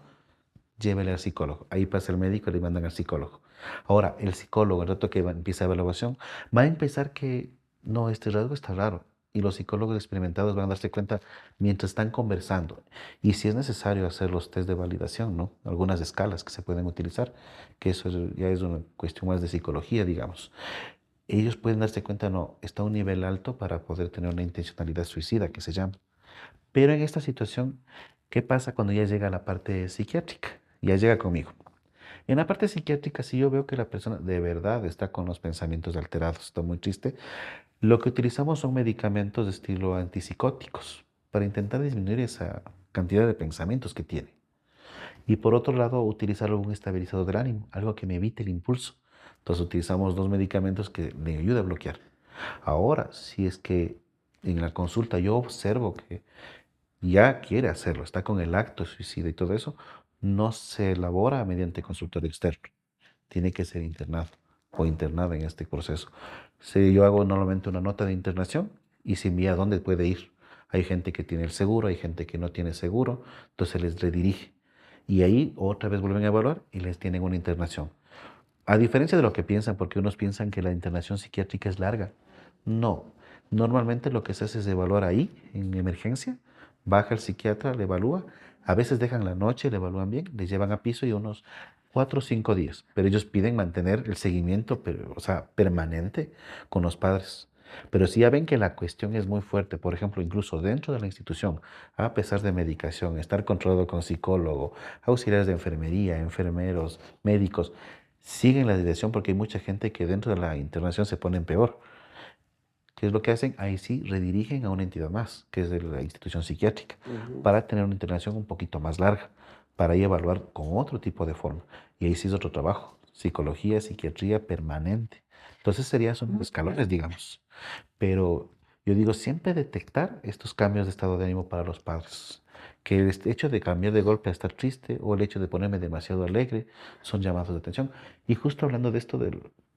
llévele al psicólogo. Ahí pasa el médico y le mandan al psicólogo. Ahora, el psicólogo, el rato que empieza la evaluación, va a empezar que no, este rasgo está raro. Y los psicólogos experimentados van a darse cuenta mientras están conversando. Y si es necesario hacer los test de validación, ¿no? Algunas escalas que se pueden utilizar, que eso ya es una cuestión más de psicología, digamos. Ellos pueden darse cuenta, no, está a un nivel alto para poder tener una intencionalidad suicida, que se llama. Pero en esta situación, ¿qué pasa cuando ya llega a la parte psiquiátrica? Ya llega conmigo. En la parte psiquiátrica, si yo veo que la persona de verdad está con los pensamientos alterados, está muy triste, lo que utilizamos son medicamentos de estilo antipsicóticos para intentar disminuir esa cantidad de pensamientos que tiene. Y por otro lado, utilizar algún estabilizador del ánimo, algo que me evite el impulso. Entonces utilizamos dos medicamentos que le ayudan a bloquear. Ahora, si es que en la consulta yo observo que ya quiere hacerlo, está con el acto de suicida y todo eso, no se elabora mediante consultorio externo. Tiene que ser internado o internada en este proceso. Si yo hago normalmente una nota de internación y se envía a dónde puede ir. Hay gente que tiene el seguro, hay gente que no tiene seguro, entonces les redirige. Y ahí otra vez vuelven a evaluar y les tienen una internación. A diferencia de lo que piensan, porque unos piensan que la internación psiquiátrica es larga. No, normalmente lo que se hace es evaluar ahí, en emergencia, baja el psiquiatra, le evalúa, a veces dejan la noche, le evalúan bien, les llevan a piso y unos 4 o 5 días, pero ellos piden mantener el seguimiento, o sea, permanente con los padres. Pero si ya ven que la cuestión es muy fuerte, por ejemplo, incluso dentro de la institución, a pesar de medicación, estar controlado con psicólogo, auxiliares de enfermería, enfermeros, médicos, siguen la dirección porque hay mucha gente que dentro de la internación se ponen peor. ¿Qué es lo que hacen? Ahí sí redirigen a una entidad más, que es de la institución psiquiátrica, Ujú. para tener una internación un poquito más larga, para ahí evaluar con otro tipo de forma. Y ahí sí es otro trabajo, psicología, psiquiatría permanente. Entonces son escalones, digamos. Pero yo digo, siempre detectar estos cambios de estado de ánimo para los padres. Que el hecho de cambiar de golpe a estar triste o el hecho de ponerme demasiado alegre son llamados de atención. Y justo hablando de esto,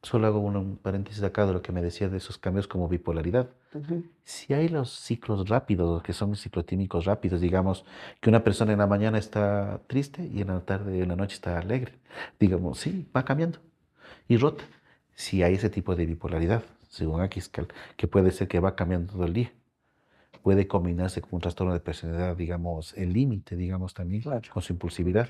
solo hago un paréntesis acá de lo que me decía de esos cambios como bipolaridad. Ujú. Si hay los ciclos rápidos, que son ciclotímicos rápidos, digamos, que una persona en la mañana está triste y en la tarde, en la noche está alegre, digamos, sí, va cambiando y rota. Si hay ese tipo de bipolaridad, según Akiscal, que puede ser que va cambiando todo el día, puede combinarse con un trastorno de personalidad, digamos, el límite, digamos, también, Claro. con su impulsividad.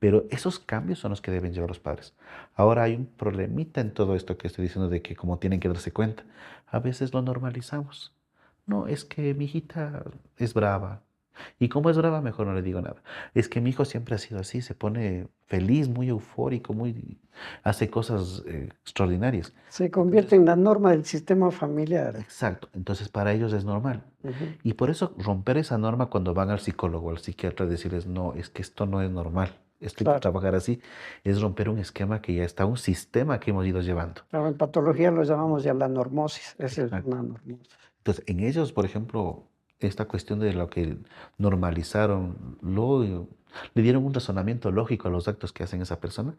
Pero esos cambios son los que deben llevar los padres. Ahora hay un problemita en todo esto que estoy diciendo de que como tienen que darse cuenta, a veces lo normalizamos. No, es que mi hijita es brava. Y como es brava, mejor no le digo nada. Es que mi hijo siempre ha sido así, se pone feliz, muy eufórico, hace cosas extraordinarias. Se convierte Entonces, en la norma del sistema familiar. exacto, entonces para ellos es normal. Ujú. Y por eso romper esa norma cuando van al psicólogo o al psiquiatra, decirles, no, es que esto no es normal, esto hay que Claro. trabajar así, es romper un esquema que ya está, un sistema que hemos ido llevando. Claro, en patología lo llamamos ya la normosis. Esa es Exacto. una normosis. Entonces, en ellos, por ejemplo, esta cuestión de lo que normalizaron, le dieron un razonamiento lógico a los actos que hacen esa persona.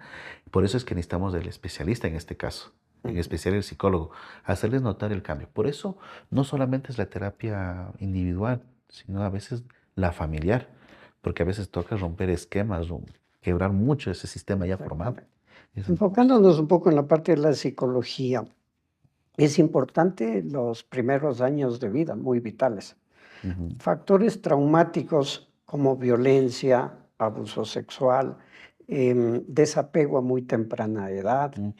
Por eso es que necesitamos del especialista en este caso, en Ujú. especial el psicólogo, hacerles notar el cambio. Por eso no solamente es la terapia individual, sino a veces la familiar, porque a veces toca romper esquemas, quebrar mucho ese sistema ya formado. Exactamente. Es entonces. Enfocándonos un poco en la parte de la psicología, es importante los primeros años de vida, muy vitales. Ujú, Factores traumáticos como violencia, abuso sexual, desapego a muy temprana edad, mm.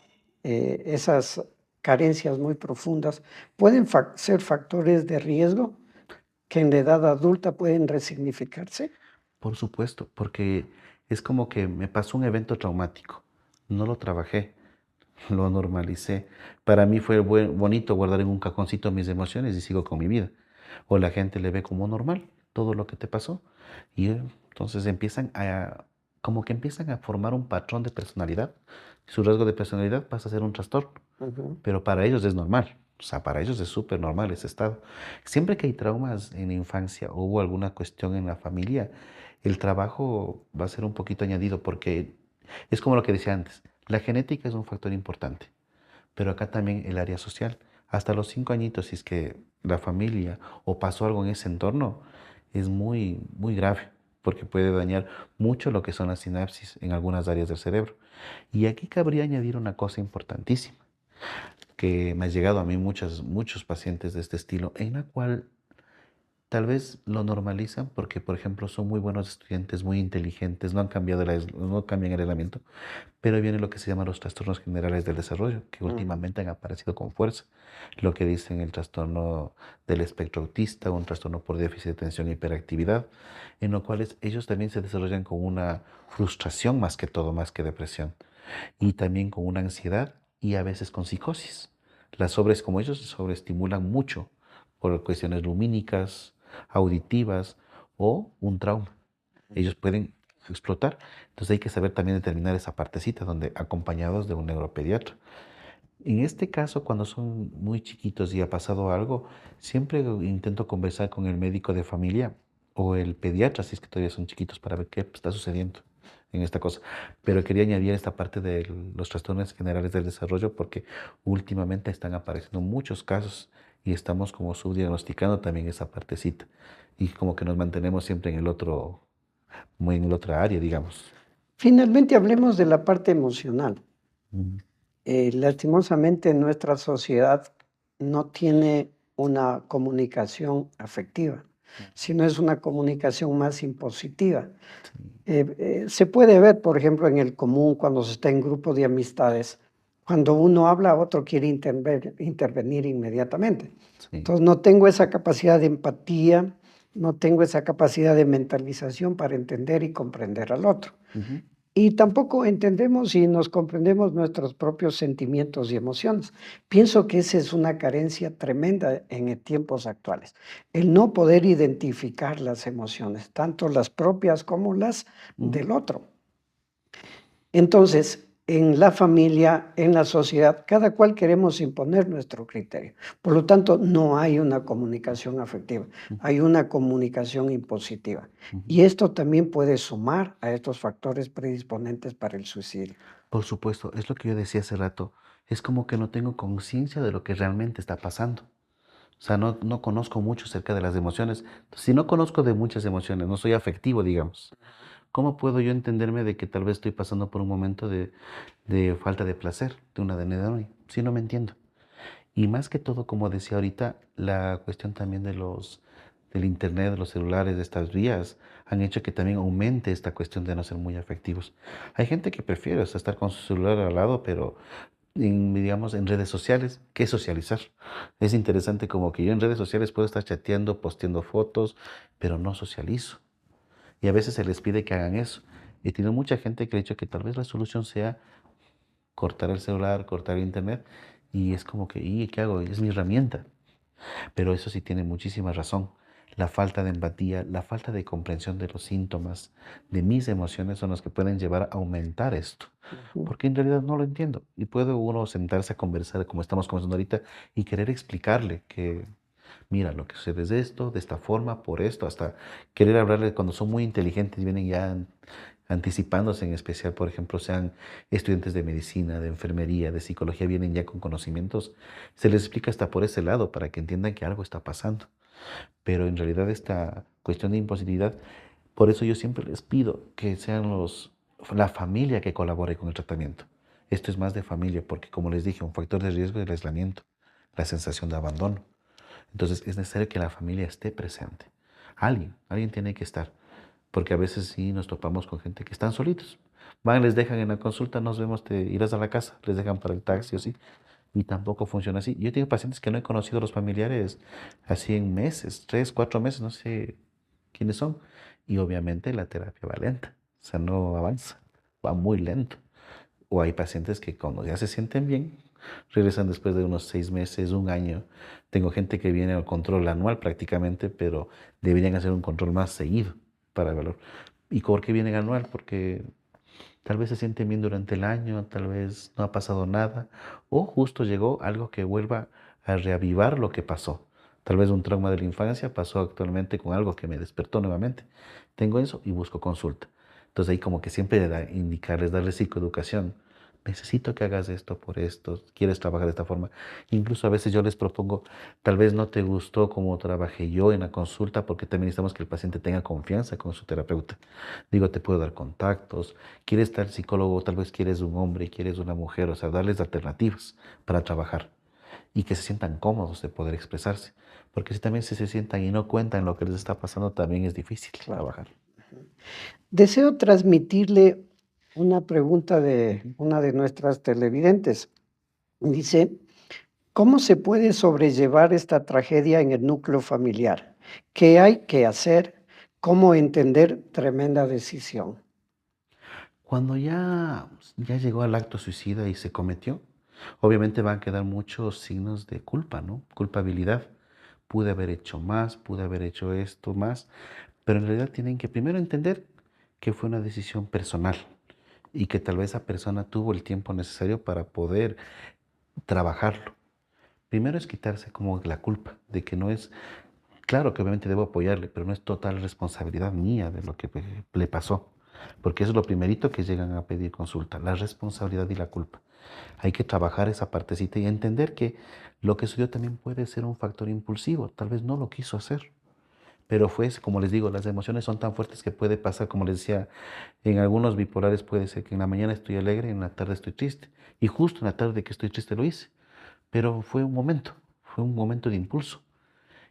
esas carencias muy profundas, pueden ser factores de riesgo que en la edad adulta pueden resignificarse. Por supuesto, porque es como que me pasó un evento traumático, no lo trabajé, lo normalicé. Para mí fue bonito guardar en un cajoncito mis emociones y sigo con mi vida. O la gente le ve como normal todo lo que te pasó y entonces como que empiezan a formar un patrón de personalidad. Su rasgo de personalidad pasa a ser un trastorno, Ujú. pero para ellos es normal. O sea, para ellos es súper normal ese estado. Siempre que hay traumas en la infancia o hubo alguna cuestión en la familia, el trabajo va a ser un poquito añadido porque es como lo que decía antes, la genética es un factor importante, pero acá también el área social. Hasta los 5 añitos, si es que la familia o pasó algo en ese entorno, es muy, muy grave, porque puede dañar mucho lo que son las sinapsis en algunas áreas del cerebro. Y aquí cabría añadir una cosa importantísima, que me ha llegado a mí muchos pacientes de este estilo, en la cual tal vez lo normalizan porque, por ejemplo, son muy buenos estudiantes, muy inteligentes, no han cambiado no cambian el aislamiento, pero viene lo que se llama los trastornos generales del desarrollo, que Ujú. últimamente han aparecido con fuerza. Lo que dicen el trastorno del espectro autista, un trastorno por déficit de atención e hiperactividad, en lo cual ellos también se desarrollan con una frustración más que todo, más que depresión, y también con una ansiedad y a veces con psicosis. Como ellos se sobreestimulan mucho por cuestiones lumínicas, auditivas o un trauma. Ellos pueden explotar. Entonces hay que saber también determinar esa partecita donde acompañados de un neuropediatra. En este caso, cuando son muy chiquitos y ha pasado algo, siempre intento conversar con el médico de familia o el pediatra, si es que todavía son chiquitos, para ver qué está sucediendo en esta cosa. Pero quería añadir esta parte de los trastornos generales del desarrollo porque últimamente están apareciendo muchos casos y estamos como subdiagnosticando también esa partecita y como que nos mantenemos siempre en el otro, muy en la otra área, digamos. Finalmente hablemos de la parte emocional. Mm, Lastimosamente nuestra sociedad no tiene una comunicación afectiva, sino es una comunicación más impositiva. sí, Se puede ver, por ejemplo, en el común cuando se está en grupo de amistades, cuando uno habla, otro quiere intervenir inmediatamente. sí. Entonces, no tengo esa capacidad de empatía, no tengo esa capacidad de mentalización para entender y comprender al otro. Ujú. Y tampoco entendemos y nos comprendemos nuestros propios sentimientos y emociones. Pienso que esa es una carencia tremenda en tiempos actuales, el no poder identificar las emociones, tanto las propias como las Ujú. del otro. Entonces, en la familia, en la sociedad, cada cual queremos imponer nuestro criterio. Por lo tanto, no hay una comunicación afectiva, Ujú, hay una comunicación impositiva. ujú. Y esto también puede sumar a estos factores predisponentes para el suicidio. Por supuesto, es lo que yo decía hace rato. Es como que no tengo conciencia de lo que realmente está pasando. O sea, no conozco mucho acerca de las emociones. Si no conozco de muchas emociones, no soy afectivo, digamos, ¿cómo puedo yo entenderme de que tal vez estoy pasando por un momento de falta de placer, de una anedonia? Si no me entiendo. Y más que todo, como decía ahorita, la cuestión también del internet, de los celulares, de estas vías, han hecho que también aumente esta cuestión de no ser muy afectivos. Hay gente que prefiere, o sea, estar con su celular al lado, pero digamos, en redes sociales, ¿qué socializar? Es interesante como que yo en redes sociales puedo estar chateando, posteando fotos, pero no socializo. Y a veces se les pide que hagan eso. He tenido mucha gente que ha dicho que tal vez la solución sea cortar el celular, cortar el internet, y es como que, ¿y qué hago? Es mi herramienta. Pero eso sí tiene muchísima razón. La falta de empatía, la falta de comprensión de los síntomas, de mis emociones son los que pueden llevar a aumentar esto. Ujú. Porque en realidad no lo entiendo. Y puede uno sentarse a conversar como estamos conversando ahorita y querer explicarle que, mira, lo que sucede es esto, de esta forma, por esto, hasta querer hablarle cuando son muy inteligentes, vienen ya anticipándose, en especial, por ejemplo, sean estudiantes de medicina, de enfermería, de psicología, vienen ya con conocimientos, se les explica hasta por ese lado para que entiendan que algo está pasando. Pero en realidad esta cuestión de imposibilidad, por eso yo siempre les pido que sean la familia que colabore con el tratamiento. Esto es más de familia, porque como les dije, un factor de riesgo es el aislamiento, la sensación de abandono. Entonces es necesario que la familia esté presente. Alguien tiene que estar, porque a veces sí nos topamos con gente que están solitos. Van, les dejan en la consulta, nos vemos, te irás a la casa, les dejan para el taxi o Ujú. así, y tampoco funciona así. Yo tengo pacientes que no he conocido a los familiares así en meses, 3, 4 meses, no sé quiénes son, y obviamente la terapia va lenta, o sea, no avanza, va muy lento. O hay pacientes que cuando ya se sienten bien, regresan después de unos 6 meses, un año. Tengo gente que viene al control anual prácticamente, pero deberían hacer un control más seguido para evaluar. ¿Y por qué vienen anual? Porque tal vez se sienten bien durante el año, tal vez no ha pasado nada, o justo llegó algo que vuelva a reavivar lo que pasó. Tal vez un trauma de la infancia pasó actualmente con algo que me despertó nuevamente. Tengo eso y busco consulta. Entonces ahí como que siempre indicarles, darles psicoeducación. Necesito que hagas esto por esto, quieres trabajar de esta forma. Incluso a veces yo les propongo, tal vez no te gustó cómo trabajé yo en la consulta, porque también necesitamos que el paciente tenga confianza con su terapeuta. Digo, te puedo dar contactos, quieres estar psicólogo, tal vez quieres un hombre, quieres una mujer, o sea, darles alternativas para trabajar y que se sientan cómodos de poder expresarse. Porque si también se sientan y no cuentan lo que les está pasando, también es difícil Claro. trabajar. Deseo transmitirle una pregunta de una de nuestras televidentes. Dice, ¿cómo se puede sobrellevar esta tragedia en el núcleo familiar? ¿Qué hay que hacer? ¿Cómo entender tremenda decisión? Cuando ya llegó al acto suicida y se cometió, obviamente van a quedar muchos signos de culpa, ¿no? Culpabilidad. Pude haber hecho más, pude haber hecho esto más, pero en realidad tienen que primero entender que fue una decisión personal y que tal vez esa persona tuvo el tiempo necesario para poder trabajarlo. Primero es quitarse como la culpa de que no es, claro que obviamente debo apoyarle, pero no es total responsabilidad mía de lo que le pasó, porque eso es lo primerito que llegan a pedir consulta, la responsabilidad y la culpa. Hay que trabajar esa partecita y entender que lo que sucedió también puede ser un factor impulsivo, tal vez no lo quiso hacer, pero fue, como les digo, las emociones son tan fuertes que puede pasar, como les decía, en algunos bipolares puede ser que en la mañana estoy alegre y en la tarde estoy triste, y justo en la tarde que estoy triste lo hice, pero fue un momento de impulso.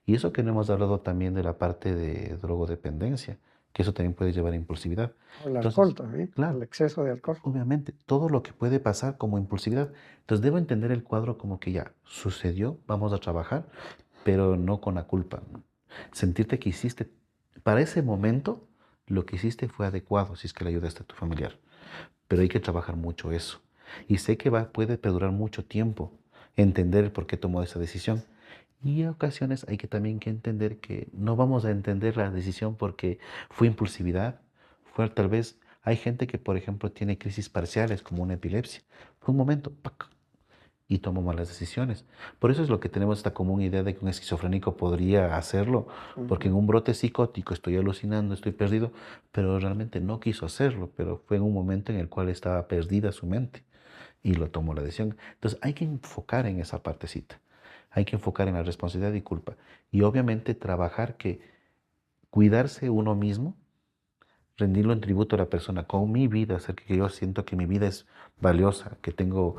Y eso que no hemos hablado también de la parte de drogodependencia, que eso también puede llevar a impulsividad. O el alcohol Entonces, también, claro, el exceso de alcohol. obviamente, todo lo que puede pasar como impulsividad. Entonces, debo entender el cuadro como que ya sucedió, vamos a trabajar, pero no con la culpa, ¿no? Sentirte que hiciste, para ese momento, lo que hiciste fue adecuado si es que le ayudaste a tu familiar. Pero hay que trabajar mucho eso. Y sé que puede perdurar mucho tiempo entender el por qué tomó esa decisión. Y a ocasiones hay que también que entender que no vamos a entender la decisión porque fue impulsividad, fue tal vez, hay gente que por ejemplo tiene crisis parciales como una epilepsia. Fue un momento, ¡pac! Y tomó malas decisiones. Por eso es lo que tenemos esta común idea de que un esquizofrénico podría hacerlo, porque Ujú. en un brote psicótico estoy alucinando, estoy perdido, pero realmente no quiso hacerlo, pero fue en un momento en el cual estaba perdida su mente y lo tomó la decisión. Entonces hay que enfocar en esa partecita, hay que enfocar en la responsabilidad y culpa. Y obviamente trabajar que cuidarse uno mismo, rendirlo en tributo a la persona con mi vida, hacer que yo siento que mi vida es valiosa, que tengo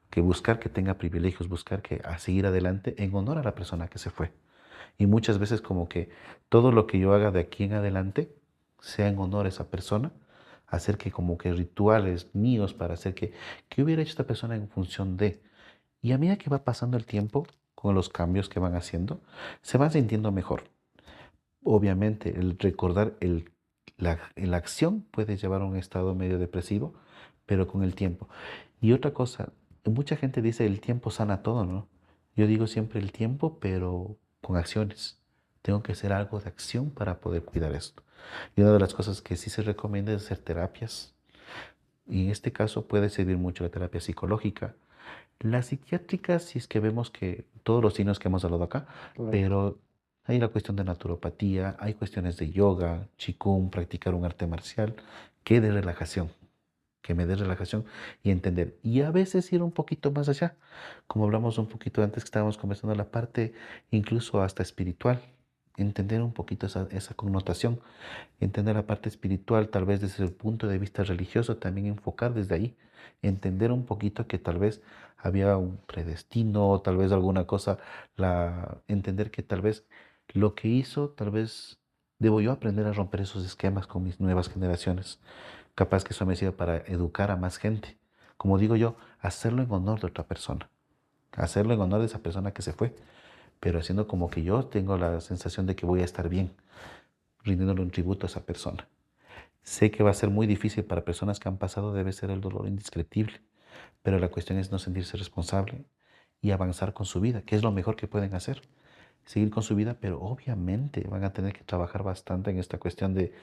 que buscar que tenga privilegios, buscar que a seguir adelante en honor a la persona que se fue. Y muchas veces como que todo lo que yo haga de aquí en adelante sea en honor a esa persona, hacer que como que rituales míos para hacer que hubiera hecho esta persona en función de. Y a medida que va pasando el tiempo, con los cambios que van haciendo, se van sintiendo mejor. Obviamente, el recordar la acción puede llevar a un estado medio depresivo, pero con el tiempo. Y otra cosa, mucha gente dice el tiempo sana todo, ¿no? Yo digo siempre el tiempo, pero con acciones. Tengo que hacer algo de acción para poder cuidar esto. Y una de las cosas que sí se recomienda es hacer terapias. Y en este caso puede servir mucho la terapia psicológica. La psiquiátrica, si es que vemos que todos los signos que hemos hablado acá, Claro. pero hay la cuestión de naturopatía, hay cuestiones de yoga, qigong, practicar un arte marcial, que de relajación, que me dé relajación y entender. Y a veces ir un poquito más allá, como hablamos un poquito antes que estábamos conversando, la parte incluso hasta espiritual, entender un poquito esa connotación, entender la parte espiritual, tal vez desde el punto de vista religioso, también enfocar desde ahí, entender un poquito que tal vez había un predestino, tal vez alguna cosa, entender que tal vez lo que hizo, tal vez debo yo aprender a romper esos esquemas con mis nuevas generaciones. Capaz que eso me sirva para educar a más gente. Como digo yo, hacerlo en honor de otra persona, hacerlo en honor de esa persona que se fue, pero haciendo como que yo tengo la sensación de que voy a estar bien, rindiéndole un tributo a esa persona. Sé que va a ser muy difícil para personas que han pasado, debe ser el dolor indescriptible, pero la cuestión es no sentirse responsable y avanzar con su vida, que es lo mejor que pueden hacer. Seguir con su vida, pero obviamente van a tener que trabajar bastante en esta cuestión de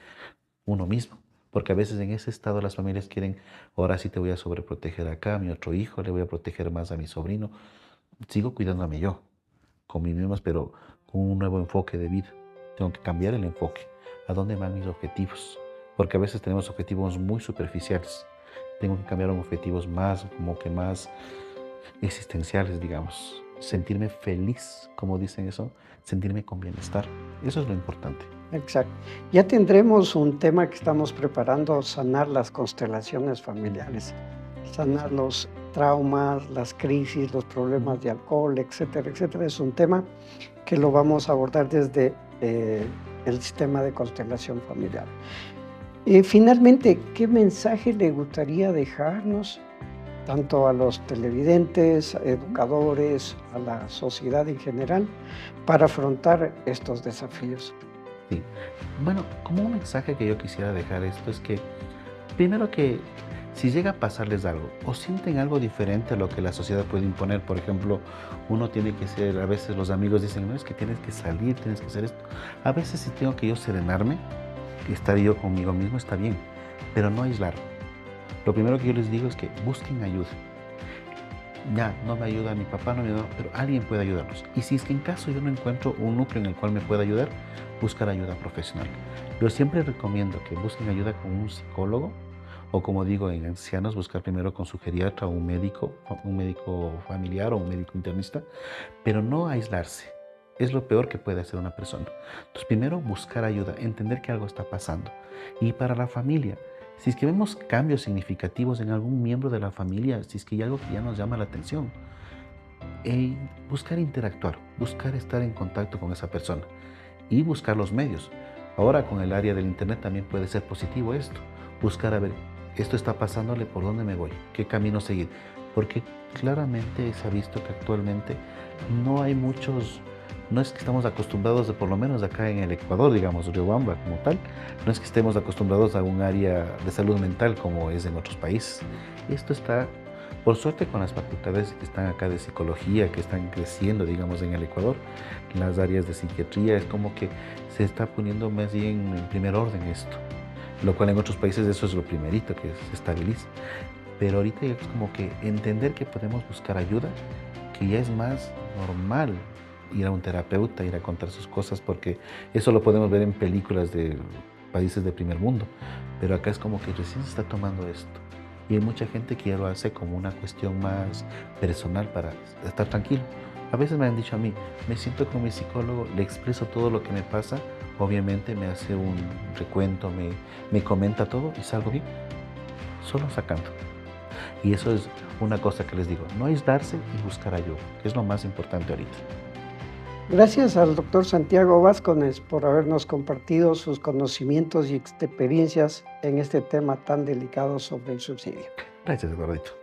uno mismo, porque a veces en ese estado las familias quieren, ahora sí te voy a sobreproteger acá, a mi otro hijo, le voy a proteger más a mi sobrino, sigo cuidándome yo, con mis mismos, pero con un nuevo enfoque de vida. Tengo que cambiar el enfoque. ¿A dónde van mis objetivos? Porque a veces tenemos objetivos muy superficiales. Tengo que cambiar a objetivos más, como que más existenciales, digamos. Sentirme feliz, como dicen eso, sentirme con bienestar. Eso es lo importante. Exacto. Ya tendremos un tema que estamos preparando, sanar las constelaciones familiares, sanar los traumas, las crisis, los problemas de alcohol, etcétera, etcétera. Es un tema que lo vamos a abordar desde el sistema de constelación familiar. Finalmente, ¿qué mensaje le gustaría dejarnos tanto a los televidentes, educadores, a la sociedad en general, para afrontar estos desafíos? Sí. Bueno, como un mensaje que yo quisiera dejar esto es que, primero que si llega a pasarles algo o sienten algo diferente a lo que la sociedad puede imponer, por ejemplo, uno tiene que ser, a veces los amigos dicen, no, es que tienes que salir, tienes que hacer esto. A veces si tengo que yo serenarme y estar yo conmigo mismo, está bien, pero no aislar. Lo primero que yo les digo es que busquen ayuda. Ya, no me ayuda mi papá, no me ayuda, pero alguien puede ayudarnos. Y si es que en caso yo no encuentro un núcleo en el cual me pueda ayudar, buscar ayuda profesional. Yo siempre recomiendo que busquen ayuda con un psicólogo o, como digo, en ancianos, buscar primero con su geriatra o un médico familiar o un médico internista, pero no aislarse. Es lo peor que puede hacer una persona. Entonces, primero buscar ayuda, entender que algo está pasando. Y para la familia, si es que vemos cambios significativos en algún miembro de la familia, si es que hay algo que ya nos llama la atención, buscar interactuar, buscar estar en contacto con esa persona y buscar los medios. Ahora con el área del internet también puede ser positivo esto, buscar a ver, esto está pasándole, ¿por dónde me voy? ¿Qué camino seguir? Porque claramente se ha visto que actualmente no hay muchos, no es que estamos acostumbrados, de, por lo menos acá en el Ecuador, digamos, Riobamba como tal, no es que estemos acostumbrados a un área de salud mental como es en otros países. Esto está, por suerte, con las facultades que están acá de psicología, que están creciendo, digamos, en el Ecuador, las áreas de psiquiatría, es como que se está poniendo más bien en primer orden esto, lo cual en otros países eso es lo primerito, que se estabiliza. Pero ahorita es como que entender que podemos buscar ayuda, que ya es más normal ir a un terapeuta, ir a contar sus cosas, porque eso lo podemos ver en películas de países de primer mundo, pero acá es como que recién se está tomando esto. Y hay mucha gente que ya lo hace como una cuestión más personal para estar tranquilo. A veces me han dicho a mí, me siento con mi psicólogo, le expreso todo lo que me pasa, obviamente me hace un recuento, me comenta todo y salgo bien, solo sacando. Y eso es una cosa que les digo, no aislarse y buscar ayuda, que es lo más importante ahorita. Gracias al doctor Santiago Vázquez por habernos compartido sus conocimientos y experiencias en este tema tan delicado sobre el suicidio. Gracias, Eduardito.